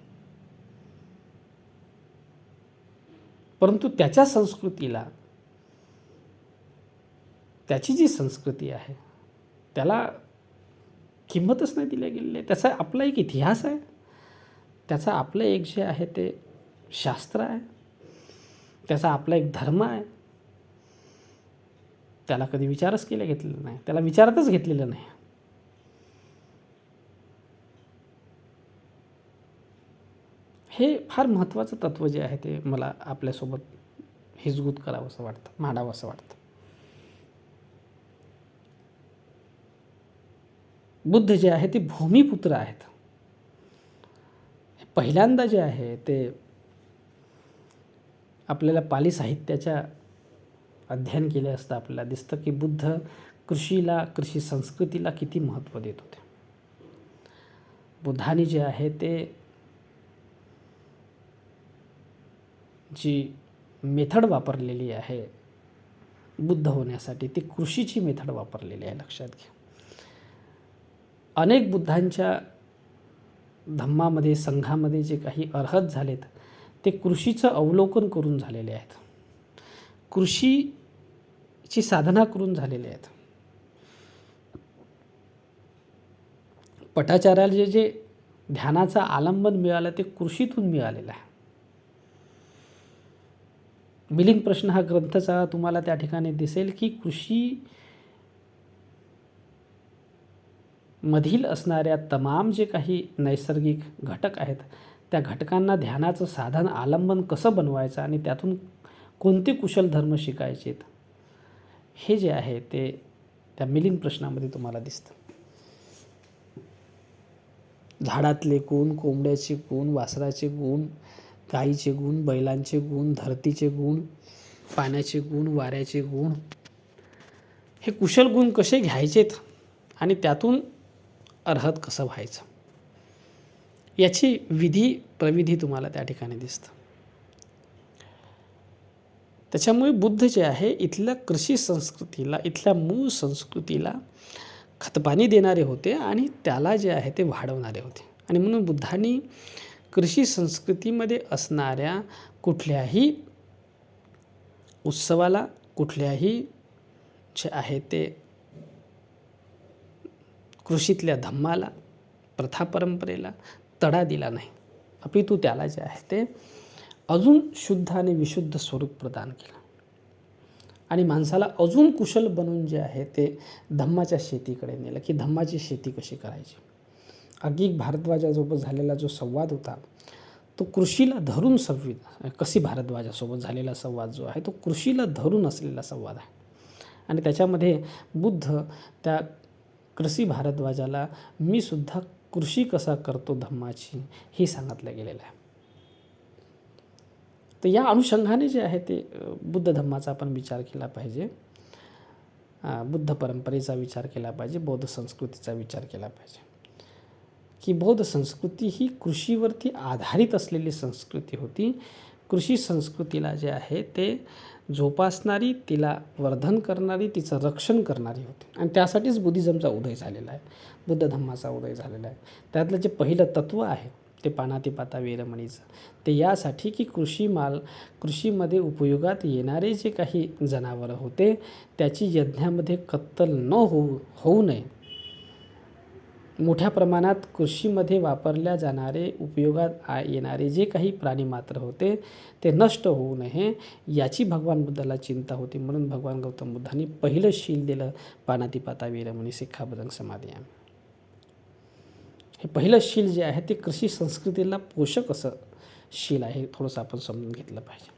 Speaker 1: परंतु त्याच्या संस्कृतीला, त्याची जी संस्कृती आहे त्याला किंमतच नाही दिल्या गेलेली आहे. त्याचा आपला एक इतिहास आहे, त्याचा आपलं एक जे आहे ते शास्त्र आहे, त्याचा आपला एक धर्म आहे. त्याला कधी विचारच केला घेतलेला नाही, त्याला विचारातच घेतलेलं नाही. हे फार महत्त्वाचं तत्त्व जे आहे ते मला आपल्यासोबत हिजगूत करावं असं वाटतं, मांडावं असं वाटतं. बुद्ध जे आहे ते भूमिपुत्र आहेत. पहिल्यांदा जे आहे ते आपल्याला पाली साहित्याच्या अध्ययन केले असता आपल्याला दिसतं की बुद्ध कृषीला, कृषी संस्कृतीला किती महत्त्व देत होते. बुद्धाने जे आहे ते जी मेथड वापरलेली आहे बुद्ध होण्यासाठी, ती कृषीची मेथड वापरलेली आहे, लक्षात घ्या. अनेक बुद्धांच्या धम्मामध्ये, संघामध्ये जे काही अर्हत झालेत ते कृषीचं अवलोकन करून झालेले आहेत, कृषीची साधना करून झालेले आहेत. पटाचार्याला जे जे ध्यानाचं आलंबन मिळालं ते कृषीतून मिळालेलं आहे. मिलिंद प्रश्न हा ग्रंथचा तुम्हाला त्या ठिकाणी दिसेल की कृषी मधील असणाऱ्या तमाम जे काही नैसर्गिक घटक आहेत त्या घटकांना ध्यानाचं साधन आलंबन कसं बनवायचं आणि त्यातून कोणते कुशल धर्म शिकायचे हे जे आहे ते त्या मिलिंद प्रश्नामध्ये तुम्हाला दिसतं. झाडातले गुण, कोंबड्याचे गुण, वासराचे गुण, गाईचे गुण, बैलांचे गुण, धरतीचे गुण, पाण्याचे गुण, वाऱ्याचे गुण, हे कुशल गुण कसे घ्यायचेत आणि त्यातून अर्हत कसं व्हायचं याची विधी प्रविधी तुम्हाला त्या ठिकाणी दिसतं. त्याच्यामुळे बुद्ध जे आहे इथल्या कृषी संस्कृतीला, इथल्या मूळ संस्कृतीला खतपाणी देणारे होते आणि त्याला जे आहे ते वाढवणारे होते. आणि म्हणून बुद्धांनी कृषी संस्कृतीमध्ये असणाऱ्या कुठल्याही उत्सवाला, कुठल्याही जे आहे ते कृषीतल्या धम्माला, प्रथा परंपरेला तडा दिला नाही, अपितु त्याला जे आहे ते अजून शुद्ध आणि विशुद्ध स्वरूप प्रदान केलं आणि माणसाला अजून कुशल बनवून जे आहे ते धम्माच्या शेतीकडे नेलं की धम्माची शेती कशी करायची. अगदी भारद्वाजासोबत झालेला जो संवाद होता तो कृषीला धरून कशी भारद्वाजासोबत झालेला संवाद जो आहे तो कृषीला धरून असलेला संवाद आहे. आणि त्याच्यामध्ये बुद्ध त्या कृषी भारद्वाजाला मी सुद्धा कृषी कसा करतो धम्माची ही सांगितलं गेलेलं आहे. तर या अनुषंगाने जे आहे ते बुद्ध धम्माचा आपण विचार केला पाहिजे, बुद्ध परंपरेचा विचार केला पाहिजे, बौद्ध संस्कृतीचा विचार केला पाहिजे की बौद्ध संस्कृती ही कृषीवरती आधारित असलेली संस्कृती होती. कृषी संस्कृतीला जे आहे ते जोपासणारी, तिला वर्धन करणारी, तिचं रक्षण करणारी होती आणि त्यासाठीच बुद्धिझमचा उदय झालेला आहे, बुद्ध धम्माचा उदय झालेला आहे. त्यातलं जे पहिलं तत्त्व आहे ते पाणातिपाता वेरमणीचं, ते यासाठी की कृषीमध्ये उपयोगात येणारे जे काही जनावरं होते त्याची यज्ञामध्ये कत्तल होऊ नये, मोठ्या प्रमाणात कृषीमध्ये वापरल्या जाणारे, उपयोगात येणारे जे काही प्राणीमात्र होते ते नष्ट होऊ नये याची भगवान बुद्धाला चिंता होती. म्हणून भगवान गौतम बुद्धांनी पहिलं शील दिलं पाणातिपाता वेरमणी सिक्खापदं समाधियामी. हे पहिलं शील जे आहे ते कृषी संस्कृतीला पोषक असं शील आहे, थोडंसं आपण समजून घेतलं पाहिजे.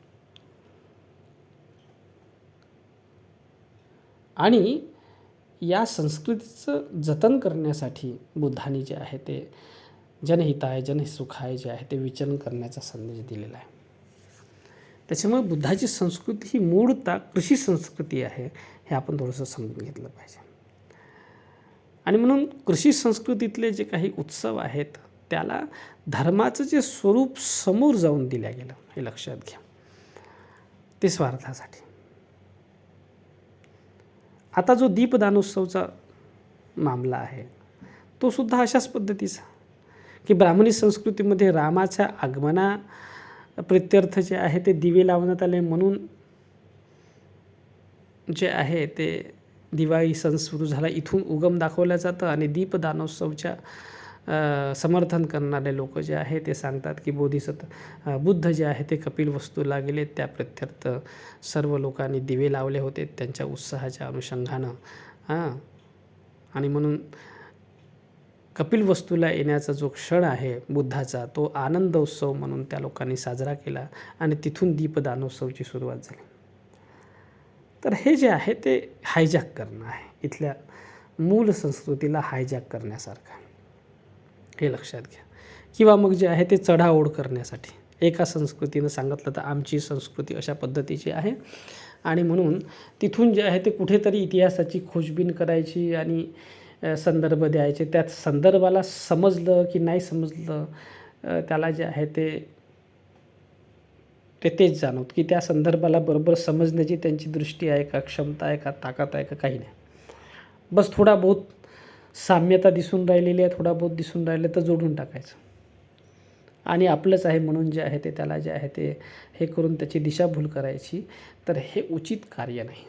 Speaker 1: आणि या संस्कृतीचं जतन करण्यासाठी बुद्धांनी जे आहे ते जनहिताय जनसुखाय जे आहे ते विचरण करण्याचा संदेश दिलेला आहे. त्याच्यामुळे बुद्धाची संस्कृती ही मूळतः कृषी संस्कृती आहे, हे आपण थोडंसं समजून घेतलं पाहिजे. आणि म्हणून कृषी संस्कृतीतले जे काही उत्सव आहेत त्याला धर्माचं जे स्वरूप समोर जाऊन दिलं गेलं हे लक्षात घ्या. ते स्वार्थासाठी. आता जो दीपदानोत्सवचा मामला आहे तो सुद्धा अशाच पद्धतीचा की ब्राह्मणी संस्कृतीमध्ये रामाच्या आगमना प्रित्यर्थ जे आहे ते दिवे लावण्यात आले म्हणून जे आहे ते दिवाळी सण सुरू झाला इथून उगम दाखवला जातं. आणि दीपदानोत्सवच्या समर्थन करणारे लोक जे आहे ते सांगतात की बुद्ध जे आहे ते कपिल वस्तूला गेले, त्या प्रत्यर्थ सर्व लोकांनी दिवे लावले होते त्यांच्या उत्साहाच्या अनुषंगानं. आणि म्हणून कपिल वस्तूला येण्याचा जो क्षण आहे बुद्धाचा तो आनंदोत्सव म्हणून त्या लोकांनी साजरा केला आणि तिथून दीपदानोत्सवची सुरुवात झाली. तर हे जे आहे ते हायजॅक करणं आहे, इथल्या मूळ संस्कृतीला हायजॅक करण्यासारखं आहे, हे लक्षात घ्या. किंवा मग जे आहे ते चढाओढ करण्यासाठी एका संस्कृतीनं सांगितलं तर आमची संस्कृती अशा पद्धतीची आहे आणि म्हणून तिथून जे आहे ते कुठेतरी इतिहासाची खोजबीन करायची आणि संदर्भ द्यायचे. त्यात संदर्भाला समजलं की नाही समजलं त्याला जे आहे तेच जाणवत की त्या संदर्भाला बरोबर समजण्याची त्यांची दृष्टी आहे का, क्षमता आहे का, ताकद आहे का, काही नाही. बस थोडा बहुत साम्यता दिसून राहिलेली आहे, थोडा बहुत दिसून राहिले तर जोडून टाकायचं आणि आपलंच आहे म्हणून जे आहे ते त्याला जे आहे ते हे करून त्याची दिशाभूल करायची. तर हे उचित कार्य नाही.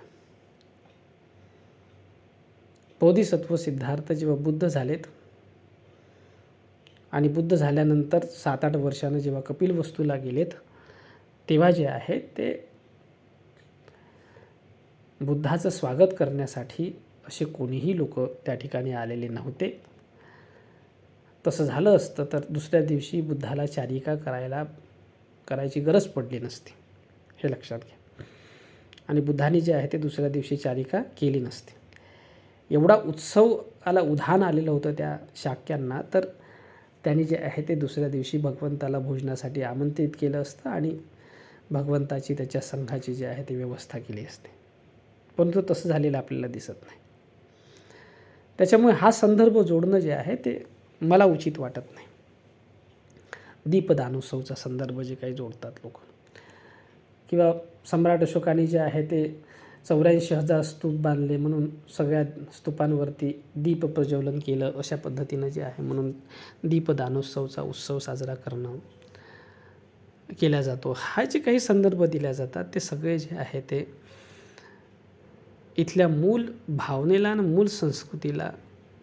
Speaker 1: बोधिसत्व सिद्धार्थ जेव्हा बुद्ध झालेत आणि बुद्ध झाल्यानंतर 7-8 वर्षानं जेव्हा कपिल वस्तूला गेलेत तेव्हा जे आहे ते बुद्धाचं स्वागत करण्यासाठी असे कोणीही लोक त्या ठिकाणी आलेले नव्हते. तसं झालं असतं तर दुसऱ्या दिवशी बुद्धाला चारिका करायची गरज पडली नसती, हे लक्षात घ्या. आणि बुद्धाने जे आहे ते दुसऱ्या दिवशी चारिका केली नसती. एवढा उत्सवाला उधाण आलेलं होतं त्या शाक्यांना, तर त्यांनी जे आहे ते दुसऱ्या दिवशी भगवंताला भोजनासाठी आमंत्रित केलं असतं आणि भगवंताची त्याच्या संघाची जी आहे ती व्यवस्था केली असते. परंतु तसं झालेलं आपल्याला दिसत नाही. त्याच्यामुळे हा संदर्भ जोडणं जे आहे ते मला उचित वाटत नाही. दीपदानोत्सवचा संदर्भ जे काही जोडतात लोक, किंवा सम्राट अशोकाने जे आहे ते 84,000 स्तूप बांधले म्हणून सगळ्या स्तूपांवरती दीप प्रज्वलन केलं, अशा पद्धतीनं जे आहे म्हणून दीपदानोत्सवचा उत्सव साजरा केला जातो. हा जे काही संदर्भ दिल्या जातात ते सगळे जे आहे ते इथल्या मूळ भावनेला आणि मूळ संस्कृतीला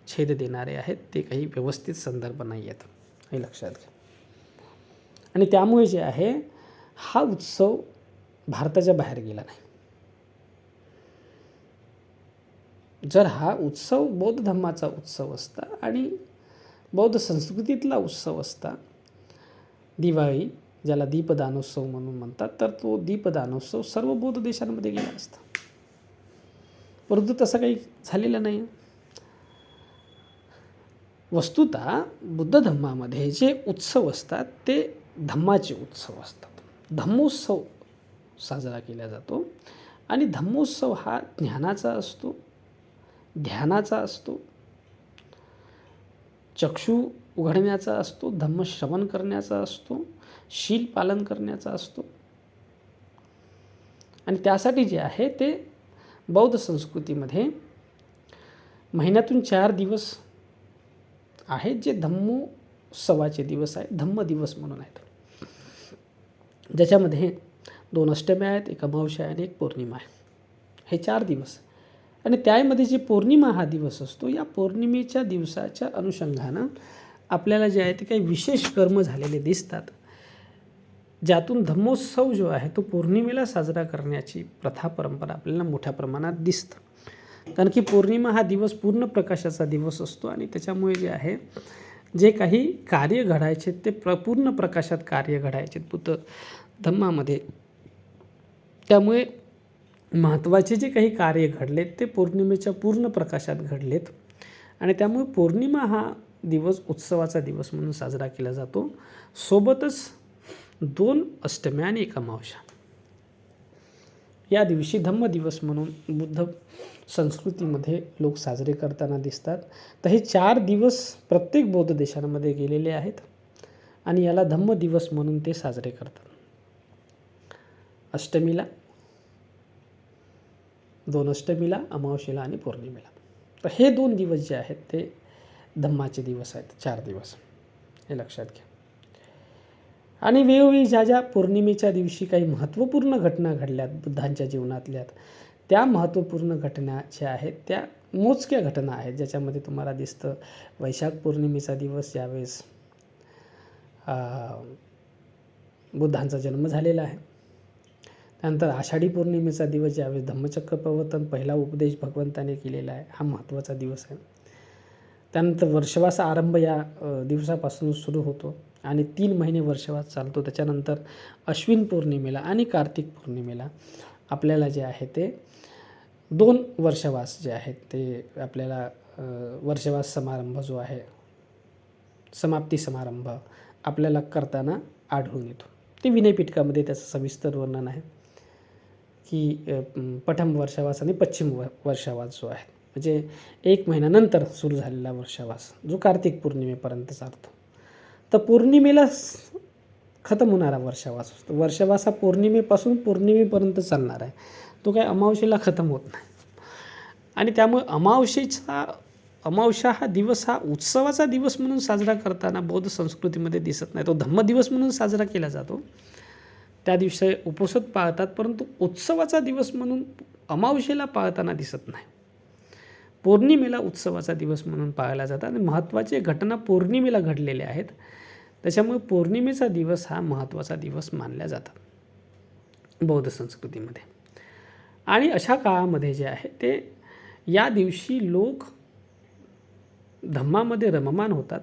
Speaker 1: छेद देणारे आहेत. ते काही व्यवस्थित संदर्भ नाही आहेत, हे लक्षात घ्या. आणि त्यामुळे जे आहे हा उत्सव भारताच्या बाहेर गेला नाही. जर हा उत्सव बौद्ध धर्माचा उत्सव असता आणि बौद्ध संस्कृतीतला उत्सव असता, दिवाळी ज्याला दीपदानोत्सव म्हणून म्हणतात, तर तो दीपदानोत्सव सर्व बौद्ध देशांमध्ये गेला असता. परंतु तसं काही झालेलं नाही. वस्तुतः बुद्ध धर्मामध्ये जे उत्सव असतात ते धम्माचे उत्सव असतात. धम्मोत्सव साजरा केला जातो आणि धम्मोत्सव हा ज्ञानाचा असतो, ध्यानाचा असतो, चक्षु उघडण्याचा असतो, धम्म श्रवण करण्याचा असतो, शील पालन करण्याचा असतो. आणि त्यासाठी जे आहे ते बौद्ध संस्कृतीमध्ये महिन्यातून 4 दिवस आहेत जे धम्मोत्सवाचे दिवस आहेत, धम्म दिवस म्हणून आहेत, ज्याच्यामध्ये 2 अष्टम्या आहेत, 1 अमावस्या आहे आणि 1 पौर्णिमा आहे. हे 4 दिवस. आणि त्यामध्ये जे पौर्णिमा हा दिवस असतो, या पौर्णिमेच्या दिवसाच्या अनुषंगानं आपल्याला जे आहे ते काही विशेष कर्म झालेले दिसतात, ज्यातून धम्मोत्सव जो आहे तो पौर्णिमेला साजरा करण्याची प्रथा परंपरा आपल्याला मोठ्या प्रमाणात दिसतं. कारण की पौर्णिमा हा दिवस पूर्ण प्रकाशाचा दिवस असतो आणि त्याच्यामुळे जे आहे जे काही कार्य घडायचे ते पूर्ण प्रकाशात कार्य घडायचे बुद्ध धम्मामध्ये. त्यामुळे महत्त्वाचे जे काही कार्य घडलेत ते पौर्णिमेच्या पूर्ण प्रकाशात घडलेत आणि त्यामुळे पौर्णिमा हा दिवस उत्सवाचा दिवस म्हणून साजरा केला जातो. सोबतच 2 अष्टम्या आणि 1 अमावस्या या दिवशी धम्मदिवस म्हणून बुद्ध संस्कृतीमध्ये लोक साजरे करताना दिसतात. तर हे 4 दिवस प्रत्येक बौद्ध देशांमध्ये गेलेले आहेत आणि याला धम्मदिवस म्हणून ते साजरे करतात. अष्टमीला, 2 अष्टमीला, अमावस्येला आणि पौर्णिमेला. तर हे 2 दिवस जे आहेत ते धम्माचे दिवस आहेत. 4 दिवस हे लक्षात घ्या. आणि वेळोवेळी ज्या ज्या पौर्णिमेच्या दिवशी काही महत्त्वपूर्ण घटना घडल्यात बुद्धांच्या जीवनातल्या, त्या महत्त्वपूर्ण घटना ज्या आहेत त्या मोजक्या घटना आहेत, ज्याच्यामध्ये तुम्हाला दिसतं वैशाख पौर्णिमेचा दिवस ज्यावेळेस बुद्धांचा जन्म झालेला आहे. त्यानंतर आषाढी पौर्णिमेचा दिवस ज्यावेळेस धम्मचक्र प्रवर्तन पहिला उपदेश भगवंताने केलेला आहे, हा महत्त्वाचा दिवस आहे. त्यानंतर वर्षवास आरंभ या दिवसापासून सुरू होतो आणि 3 महिने वर्षवास चालतो. त्याच्यानंतर अश्विन पौर्णिमेला आणि कार्तिक पौर्णिमेला आपल्याला जे आहे ते 2 वर्षवास जे आहेत ते आपल्याला वर्षवास समारंभ जो आहे, समाप्ती समारंभ आपल्याला करताना आढळून येतो. ते विनयपिटकामध्ये त्याचं सविस्तर वर्णन आहे की प्रथम वर्षवास आणि पश्चिम वर्षवास जो आहे, म्हणजे 1 महिन्यानंतर सुरू झालेला वर्षवास जो कार्तिक पौर्णिमेपर्यंत चालतो. तर पौर्णिमेला खतम होणारा वर्षवास असतो. वर्षवास हा पौर्णिमेपासून पौर्णिमेपर्यंत चालणार आहे, तो काय अमावस्येला खतम होत नाही. आणि त्यामुळे अमावस्या हा दिवस हा उत्सवाचा दिवस म्हणून साजरा करताना बौद्ध संस्कृतीमध्ये दिसत नाही. तो धम्मदिवस म्हणून साजरा केला जातो, त्या दिवशी उपवास पाळतात, परंतु उत्सवाचा दिवस म्हणून अमावस्येला पाळताना दिसत नाही. पौर्णिमेला उत्सवाचा दिवस म्हणून पाळला जातात आणि महत्त्वाचे घटना पौर्णिमेला घडलेल्या आहेत, त्याच्यामुळे पौर्णिमेचा दिवस हा महत्त्वाचा दिवस मानला जातात बौद्ध संस्कृतीमध्ये. आणि अशा काळामध्ये जे आहे ते या दिवशी लोक धम्मामध्ये रममान होतात,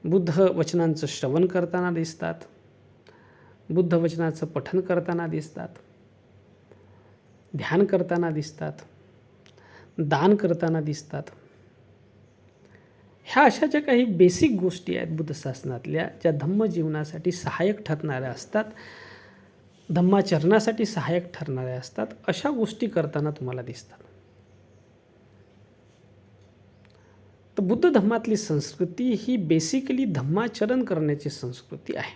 Speaker 1: बुद्ध वचनांचं श्रवण करताना दिसतात, बुद्ध वचनाचं पठण करताना दिसतात, ध्यान करताना दिसतात, दान करताना दिसतात. ह्या अशा ज्या काही बेसिक गोष्टी आहेत बुद्ध शासनातल्या, ज्या धम्म जीवनासाठी सहाय्यक ठरणाऱ्या असतात, धम्माचरणासाठी सहाय्यक ठरणाऱ्या असतात, अशा गोष्टी करताना तुम्हाला दिसतात. तर बुद्ध धम्मातली संस्कृती ही बेसिकली धम्माचरण करण्याची संस्कृती आहे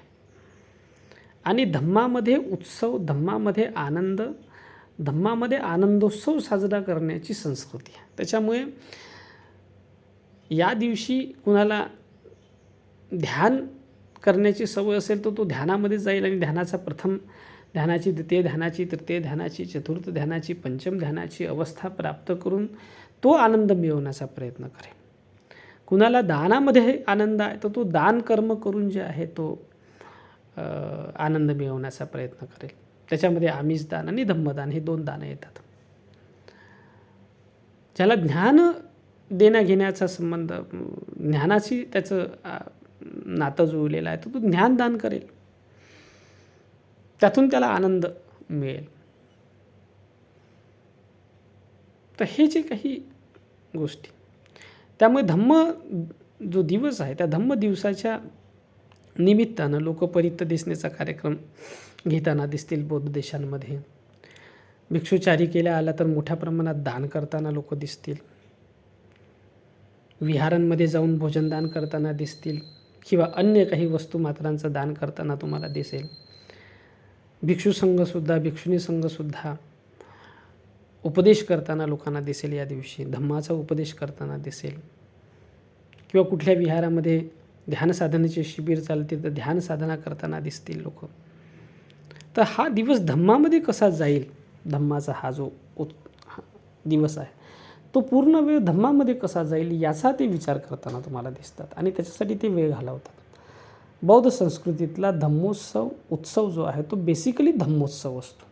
Speaker 1: आणि धम्मामध्ये उत्सव, धम्मामध्ये आनंद, धम्मामध्ये आनंदोत्सव साजरा करण्याची संस्कृती आहे. त्याच्यामुळे या दिवशी कुणाला ध्यान करण्याची सवय असेल तर तो ध्यानामध्ये जाईल आणि ध्यानाचा प्रथम ध्यानाची, द्वितीय ध्यानाची, तृतीय ध्यानाची, चतुर्थ ध्यानाची, पंचम ध्यानाची अवस्था प्राप्त करून तो आनंद मिळवण्याचा प्रयत्न करेल. कुणाला दानामध्ये आनंद आहे तर तो दान कर्म करून जे आहे तो आनंद मिळवण्याचा प्रयत्न करेल. त्याच्यामध्ये आमिष दान आणि धम्मदान हे 2 दानं येतात. ज्याला ज्ञान देण्याघेण्याचा संबंध, ज्ञानाशी त्याचं नातं जुळलेलं आहे तर तो ज्ञानदान करेल, त्यातून त्याला आनंद मिळेल. तर हे जे काही गोष्टी, त्यामुळे धम्म जो दिवस आहे त्या धम्म दिवसाच्या निमित्तानं लोक परितदेशनेचा कार्यक्रम घेताना दिसतील बौद्ध देशांमध्ये. भिक्षुचारी केल्या आला तर मोठ्या प्रमाणात दान करताना लोक दिसतील, विहारांमध्ये जाऊन भोजनदान करताना दिसतील किंवा अन्य काही वस्तुमात्रांचं दान करताना तुम्हाला दिसेल. भिक्षुसंघसुद्धा, भिक्षुणी संघसुद्धा उपदेश करताना लोकांना दिसेल. या दिवशी धम्माचा उपदेश करताना दिसेल किंवा कुठल्या विहारामध्ये ध्यानसाधनेचे शिबिर चालते तर ध्यान साधना करताना दिसतील लोक. तर हा दिवस धम्मामध्ये कसा जाईल, धम्माचा हा जो दिवस आहे तो पूर्ण वेळ धम्मामध्ये कसा जाईल याचा ते विचार करताना तुम्हाला दिसतात आणि त्याच्यासाठी ते वेळ घालवतात. बौद्ध संस्कृतीतला धम्मोत्सव उत्सव जो आहे तो बेसिकली धम्मोत्सव असतो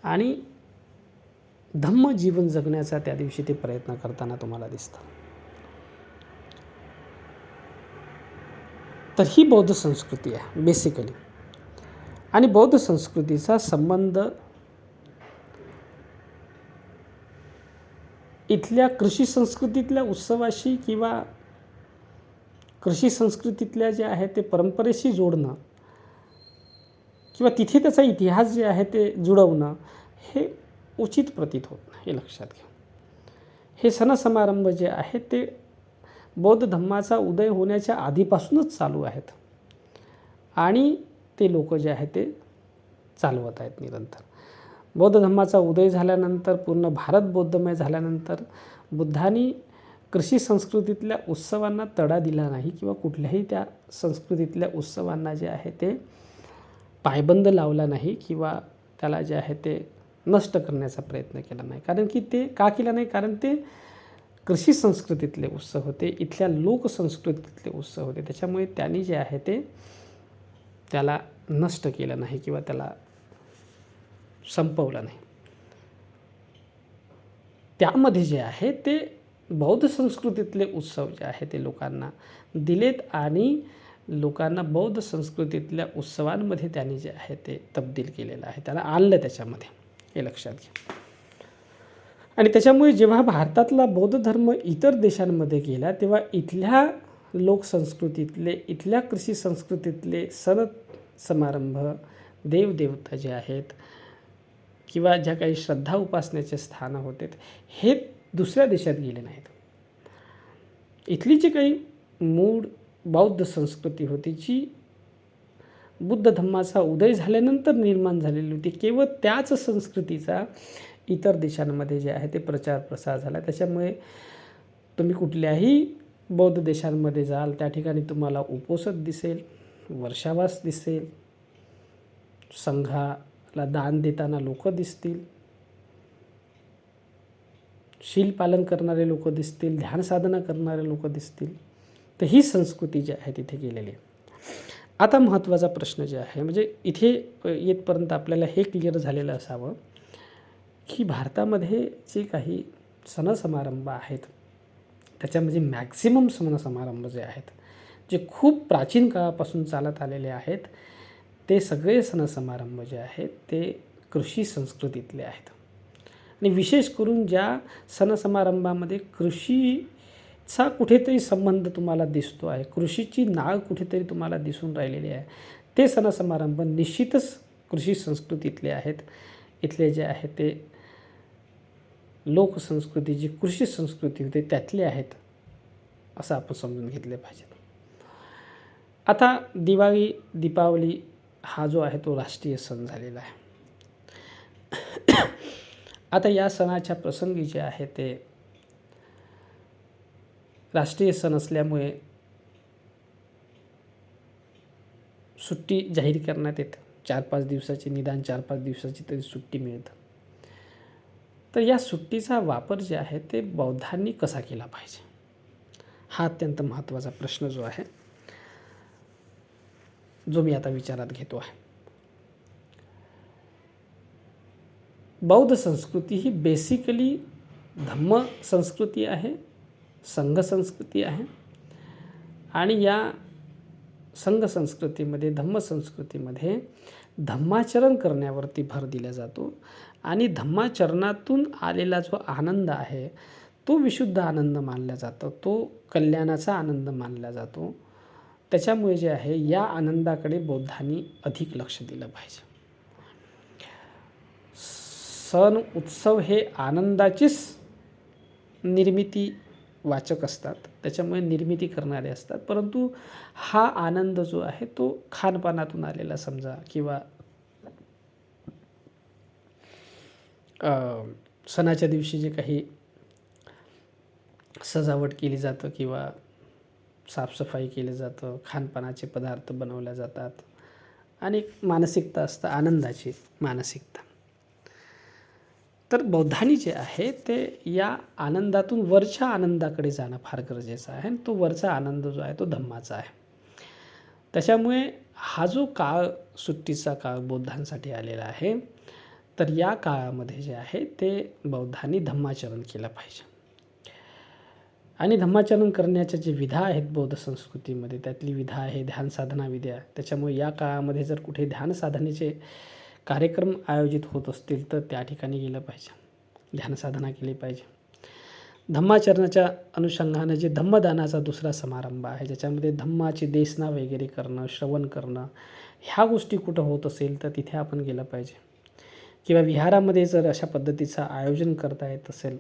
Speaker 1: आणि धम्म जीवन जगण्याचा त्या दिवशी ते प्रयत्न करताना तुम्हाला दिसतं. तर ही बौद्ध संस्कृती आहे बेसिकली. आणि बौद्ध संस्कृतीचा संबंध इथल्या कृषी संस्कृतीतल्या उत्सवाशी किंवा कृषी संस्कृतीतल्या जे आहे ते परंपरेशी जोडणं किंवा तिथे त्याचा इतिहास जे आहे ते जुळवणं हे उचित प्रतीत होत नाही, हे लक्षात घ्या. हे सण समारंभ जे आहे ते बौद्ध धम्माचा उदय होण्याच्या आधीपासूनच चालू आहेत आणि ते लोक जे आहे ते चालवत आहेत निरंतर. बौद्ध धम्माचा उदय झाल्यानंतर, पूर्ण भारत बौद्धमय झाल्यानंतर बुद्धांनी कृषी संस्कृतीतल्या उत्सवांना तडा दिला नाही किंवा कुठल्याही त्या संस्कृतीतल्या उत्सवांना जे आहे ते पायबंद लावला नाही किंवा त्याला जे आहे ते नष्ट करण्याचा प्रयत्न केला नाही. कारण की ते का केला नाही? कारण ते कृषी संस्कृतीतले उत्सव होते, इथल्या लोकसंस्कृतीतले उत्सव होते. त्याच्यामुळे त्यांनी जे आहे ते त्याला नष्ट केलं नाही किंवा त्याला संपवलं नाही. त्यामध्ये जे आहे ते बौद्ध संस्कृतीतले उत्सव जे आहे ते लोकांना दिलेत आणि लोकांना बौद्ध संस्कृतीतल्या उत्सवांमध्ये त्यांनी जे आहे ते तब्दील केलेलं आहे, त्याला आणलं त्याच्यामध्ये, हे लक्षात घ्या. आणि त्याच्यामुळे जेव्हा भारतातला बौद्ध धर्म इतर देशांमध्ये गेला तेव्हा इथल्या लोकसंस्कृतीतले, इथल्या कृषी संस्कृतीतले सण समारंभ, देवदेवता जे आहेत किंवा ज्या काही श्रद्धा उपासनेचे स्थानं होते हे दुसऱ्या देशात गेले नाहीत. इथली जी काही मूळ बौद्ध संस्कृती होती जी बुद्ध धम्माचा उदय झाल्यानंतर निर्माण झालेली होती, केवळ त्याच संस्कृतीचा इतर देशांमध्ये जे आहे ते प्रचार प्रसार झाला. त्याच्यामुळे तुम्ही कुठल्याही बौद्ध देशांमध्ये जाल त्या ठिकाणी तुम्हाला उपोषण दिसेल, वर्षावास दिसेल, संघाला दान देताना लोक दिसतील, शील पालन करणारे लोक दिसतील, ध्यान साधना करणारे लोक दिसतील. तर ही संस्कृती जी आहे तिथे गेलेली आहे. आता महत्त्वाचा प्रश्न जे आहे म्हणजे इथे येतपर्यंत आपल्याला हे क्लिअर झालेलं असावं की भारतामध्ये जे काही सण समारंभ आहेत त्याच्यामध्ये मॅक्झिमम सण समारंभ जे आहेत जे खूप प्राचीन काळापासून चालत आलेले आहेत ते सगळे सण समारंभ जे आहेत ते कृषी संस्कृतीतले आहेत. आणि विशेष करून ज्या सण समारंभामध्ये कृषीचा कुठेतरी संबंध तुम्हाला दिसतो आहे, कृषीची नाळ कुठेतरी तुम्हाला दिसून राहिलेली आहे, ते सण समारंभ निश्चितच कृषी संस्कृतीतले आहेत. इथले जे आहे ते लोकसंस्कृती जी कृषी संस्कृती होते त्यातले आहेत असं आपण समजून घेतले पाहिजे. आता दीपावली हा जो आहे तो राष्ट्रीय सण झालेला आहे. आता या सणाच्या प्रसंगी जे आहे ते राष्ट्रीय सण असल्यामुळे सुट्टी जाहीर करण्यात येते. 4-5 दिवसाची, निदान 4-5 दिवसाची तरी सुट्टी मिळतं. तर या सुट्टीचा वापर जे आहे ते बौद्धांनी कसा केला पाहिजे हा अत्यंत महत्त्वाचा प्रश्न जो आहे जो मी आता विचारात घेतो आहे. बौद्ध संस्कृती ही बेसिकली धम्म संस्कृती आहे, संघ संस्कृती आहे. आणि या संघ संस्कृतीमध्ये, धम्म संस्कृतीमध्ये धम्माचरण करण्यावरती भर दिला जातो आणि धम्माचरणातून आलेला जो आनंद आहे तो विशुद्ध आनंद मानला जातो, तो कल्याणाचा आनंद मानला जातो. त्याच्यामुळे जे आहे या आनंदाकडे बौद्धांनी अधिक लक्ष दिलं पाहिजे. सण उत्सव हे आनंदाचीच निर्मिती वाचक असतात, त्याच्यामुळे निर्मिती करणारे असतात. परंतु हा आनंद जो आहे तो खानपानातून आलेला समजा किंवा सणाच्या दिवशी जे काही सजावट केली जातं किंवा साफसफाई केली जातं, खानपानाचे पदार्थ बनवले जातात आणि मानसिकता असतं आनंदाची मानसिकता. तर बौद्धांनी जे आहे ते या आनंदातून वरच्या आनंदाकडे जाणं फार गरजेचं आहे आणि तो वरचा आनंद जो आहे तो धम्माचा आहे. त्याच्यामुळे हा जो काळ सुट्टीचा काळ बौद्धांसाठी आलेला आहे तर या काळामध्ये जे आहे ते बौद्धांनी धम्माचरण केलं पाहिजे. आणि धम्माचरण करण्याच्या जे विधा आहेत बौद्ध संस्कृतीमध्ये त्यातली विधा आहे ध्यान साधना विद्या. त्याच्यामुळे या काळामध्ये जर कुठे ध्यान साधनेचे कार्यक्रम आयोजित होत असतील तर त्या ठिकाणी गेलं पाहिजे, ध्यान साधना केली पाहिजे. धम्माचरणाच्या अनुषंगाने जे धम्मदानाचा दुसरा समारंभ आहे, ज्याच्यामध्ये धम्माची देशना वगैरे करणं, श्रवण करणं, ह्या गोष्टी कुठं होत असेल तर तिथे आपण गेलं पाहिजे. किंवा विहारामध्ये जर अशा पद्धतीचं आयोजन करता येत असेल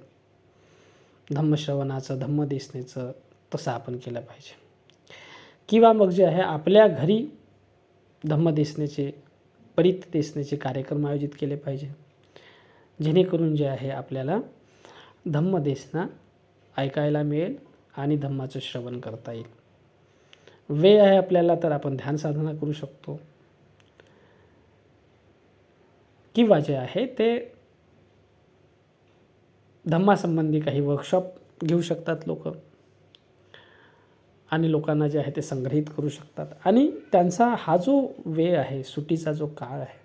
Speaker 1: धम्मश्रवणाचं, धम्मदेशनेचं, तसं आपण केलं पाहिजे. किंवा मग जे आहे आपल्या घरी धम्मदेशनेचे, परितदेशनेचे कार्यक्रम आयोजित केले पाहिजे, जेणेकरून जे आहे आपल्याला धम्मदेशना ऐकायला मिळेल आणि धम्माचं श्रवण करता येईल. वेळ आहे आपल्याला तर आपण ध्यान साधना करू शकतो, किंवा जे आहे ते धम्मासंबंधी काही वर्कशॉप घेऊ शकतात लोक, आणि लोकांना जे आहे ते संग्रहित करू शकतात. आणि त्यांचा हा जो वेळ आहे, सुट्टीचा जो काळ आहे,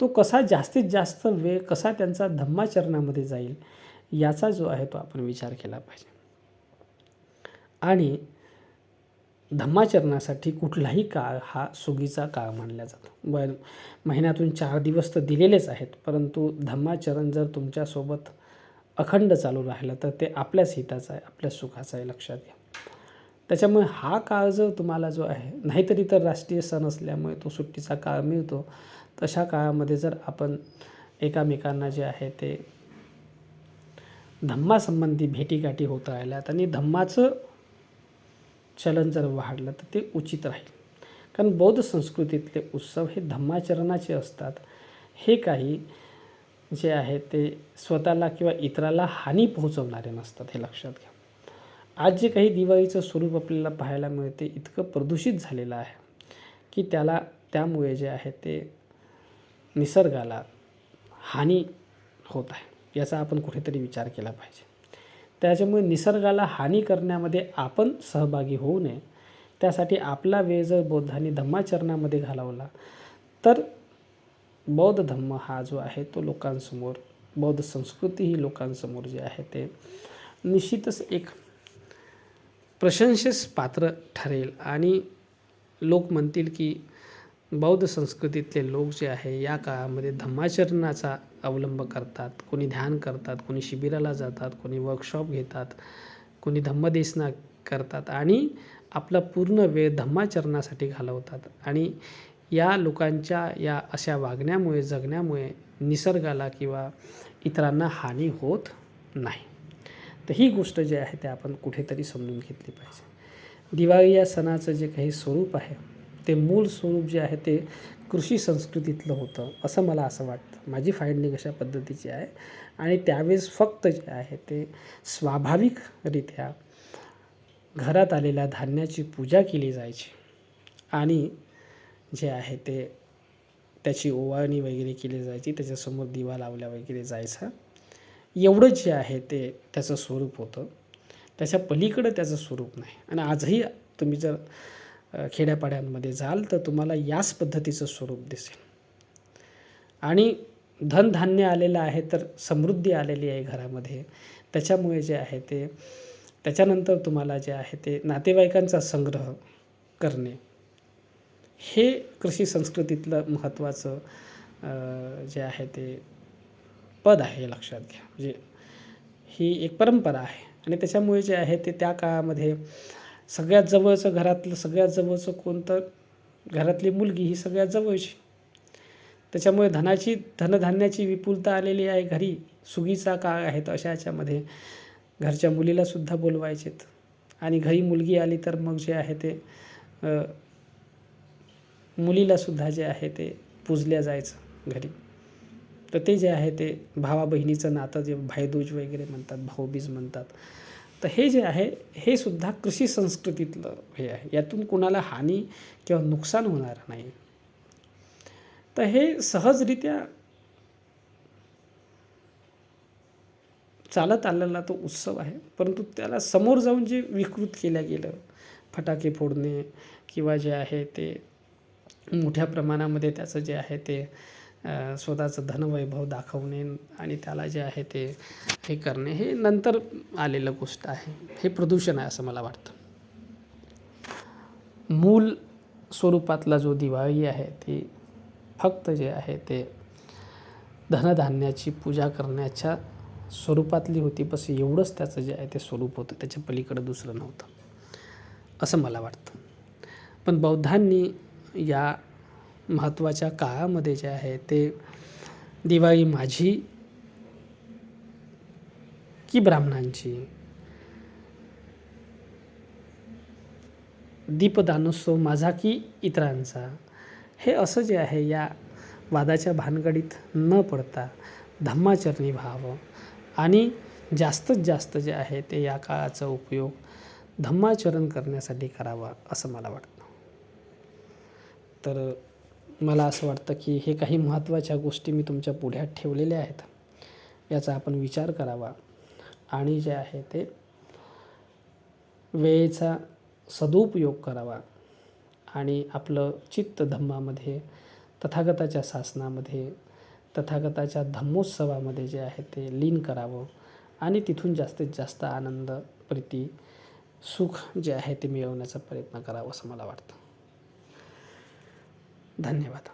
Speaker 1: तो कसा जास्तीत जास्त वेळ कसा त्यांचा धम्माचरणामध्ये जाईल याचा जो आहे तो आपण विचार केला पाहिजे. आणि धम्माचरणासाठी कुठलाही काळ हा सुगीचा काळ मानला जातो. महिन्यातून 4 दिवस तर दिलेलेच आहेत, परंतु धम्माचरण जर तुमच्यासोबत अखंड चालू राहिलं तर ते आपल्याच हिताचं आहे, आपल्या सुखाचं आहे, लक्षात घ्या. त्याच्यामुळे हा काळ जर तुम्हाला जो आहे, नाहीतरी तर राष्ट्रीय सण असल्यामुळे तो सुट्टीचा काळ मिळतो, तशा काळामध्ये जर आपण एकामेकांना जे आहे ते धम्मासंबंधी भेटीगाठी होत राहिल्यात आणि धम्माचं चलन जर वाढलं तर ते उचित राहील. कारण बौद्ध संस्कृतीतले उत्सव हे धम्माचरणाचे असतात. हे काही जे आहे ते स्वतःला किंवा इतराला हानी पोहोचवणारे नसतात, हे लक्षात घ्या. आज जे काही दिवाळीचं स्वरूप आपल्याला पाहायला मिळते इतकं प्रदूषित झालेलं आहे की त्यामुळे जे आहे ते निसर्गाला हानी होत आहे, याचा आपण कुठेतरी विचार केला पाहिजे. त्याच्यामुळे निसर्गाला हानी करण्यामध्ये आपण सहभागी होऊ नये. त्यासाठी आपला वेळ जर बौद्धांनी धम्माचरणामध्ये घालवला तर बौद्ध धम्म हा जो आहे तो लोकांसमोर, बौद्ध संस्कृती ही लोकांसमोर जे आहे ते निश्चितच एक प्रशंसेस पात्र ठरेल. आणि लोक म्हणतील की बौद्ध संस्कृतीतले लोक जे आहे या काळामध्ये धम्माचरणाचा अवलंब करतात. कोणी ध्यान करतात, कोणी शिबिराला जातात, कोणी वर्कशॉप घेतात, कोणी धम्मदेशना करतात आणि आपला पूर्ण वेळ धम्माचरणासाठी घालवतात. आणि या लोकांच्या या अशा वागण्यामुळे, जगण्यामुळे निसर्गाला किंवा इतरांना हानी होत नाही. तर ही गोष्ट जी आहे ते आपण कुठेतरी समजून घेतली पाहिजे. दिवाळी या सणाचं जे काही स्वरूप आहे ते मूळ स्वरूप जे आहे ते कृषी संस्कृतीतलं होतं, असं मला असं वाटतं. माझी फाइंडिंग अशा पद्धतीची आहे. आणि त्यावेळेस फक्त जे आहे ते स्वाभाविकरित्या घरात आलेल्या धान्याची पूजा केली जायची आणि जे आहे ते त्याची ओवाळणी वगैरे केली जायची, त्याच्यासमोर दिवा लावल्या वगैरे जायचा. एवढंच जे आहे ते त्याचं स्वरूप होतं. त्याच्या पलीकडं त्याचं स्वरूप नाही. आणि आजही तुम्ही जर खेड्यापाड्यांमध्ये जाल तर तुम्हाला याच पद्धतीचं स्वरूप दिसेल. आणि धनधान्य आलेलं आहे तर समृद्धी आलेली आहे घरामध्ये. त्याच्यामुळे जे आहे ते त्याच्यानंतर तुम्हाला जे आहे ते नातेवाईकांचा संग्रह करणे हे कृषी संस्कृतीतलं महत्त्वाचं जे आहे ते पद आहे, हे लक्षात घ्या. म्हणजे ही एक परंपरा आहे. आणि त्याच्यामुळे जे आहे ते त्या काळामध्ये सगळ्यात जवळचं, घरातलं सगळ्यात जवळचं कोणतं, घरातली मुलगी ही सगळ्यात जवळची. त्याच्यामुळे धनधान्याची विपुलता आलेली आहे घरी. सुगीचा काळ आहे तर अशा याच्यामध्ये घरच्या मुलीलासुद्धा बोलवायचेत. आणि घरी मुलगी आली तर मग जे आहे ते मुलीलासुद्धा जे आहे ते पूजल्या जायचं घरी. तर ते जे आहे ते भावा बहिणीचं नातं जे भाईदूज वगैरे म्हणतात, भाऊबीज म्हणतात. तर हे जे आहे हे सुद्धा कृषी संस्कृतीतलं हे आहे. यातून कुणाला हानी किंवा नुकसान होणार नाही. तर हे सहजरित्या चालत आलेला तो उत्सव आहे. परंतु त्याला समोर जाऊन जे विकृत केलं गेलं, फटाके फोडणे किंवा जे आहे ते मोठ्या प्रमाणामध्ये त्याचं जे आहे ते स्वतःचं धनवैभव दाखवणे आणि त्याला जे आहे ते हे करणे, हे नंतर आलेलं गोष्ट आहे. हे प्रदूषण आहे असं मला वाटतं. मूल स्वरूपातला जो दिवाळी आहे ती फक्त जे आहे ते धनधान्याची पूजा करण्याच्या स्वरूपातली होती, बस एवढंच त्याचं जे आहे ते स्वरूप होतं, त्याच्या पलीकडं दुसरं नव्हतं असं मला वाटतं. पण बौद्धांनी या महत्त्वाच्या काळामध्ये जे आहे ते दिवाळी माझी की ब्राह्मणांची, दीपदानोत्सव माझा की इतरांचा, हे असं जे आहे या वादाच्या भानगडीत न पडता धम्माचरणी व्हावं आणि जास्तीत जास्त जे आहे ते या काळाचा उपयोग धम्माचरण करण्यासाठी करावा असं मला वाटतं. तर मला असं वाटतं की हे काही महत्त्वाच्या गोष्टी मी तुमच्या पुढ्यात ठेवलेल्या आहेत, याचा आपण विचार करावा आणि जे आहे ते वेळेचा सदुपयोग करावा आणि आपलं चित्त धम्मामध्ये, तथागताच्या शासनामध्ये, तथागताच्या धम्मोत्सवामध्ये जे आहे ते लीन करावं आणि तिथून जास्तीत जास्त आनंद, प्रीती, सुख जे आहे ते मिळवण्याचा प्रयत्न करावा असं मला वाटतं. धन्यवाद.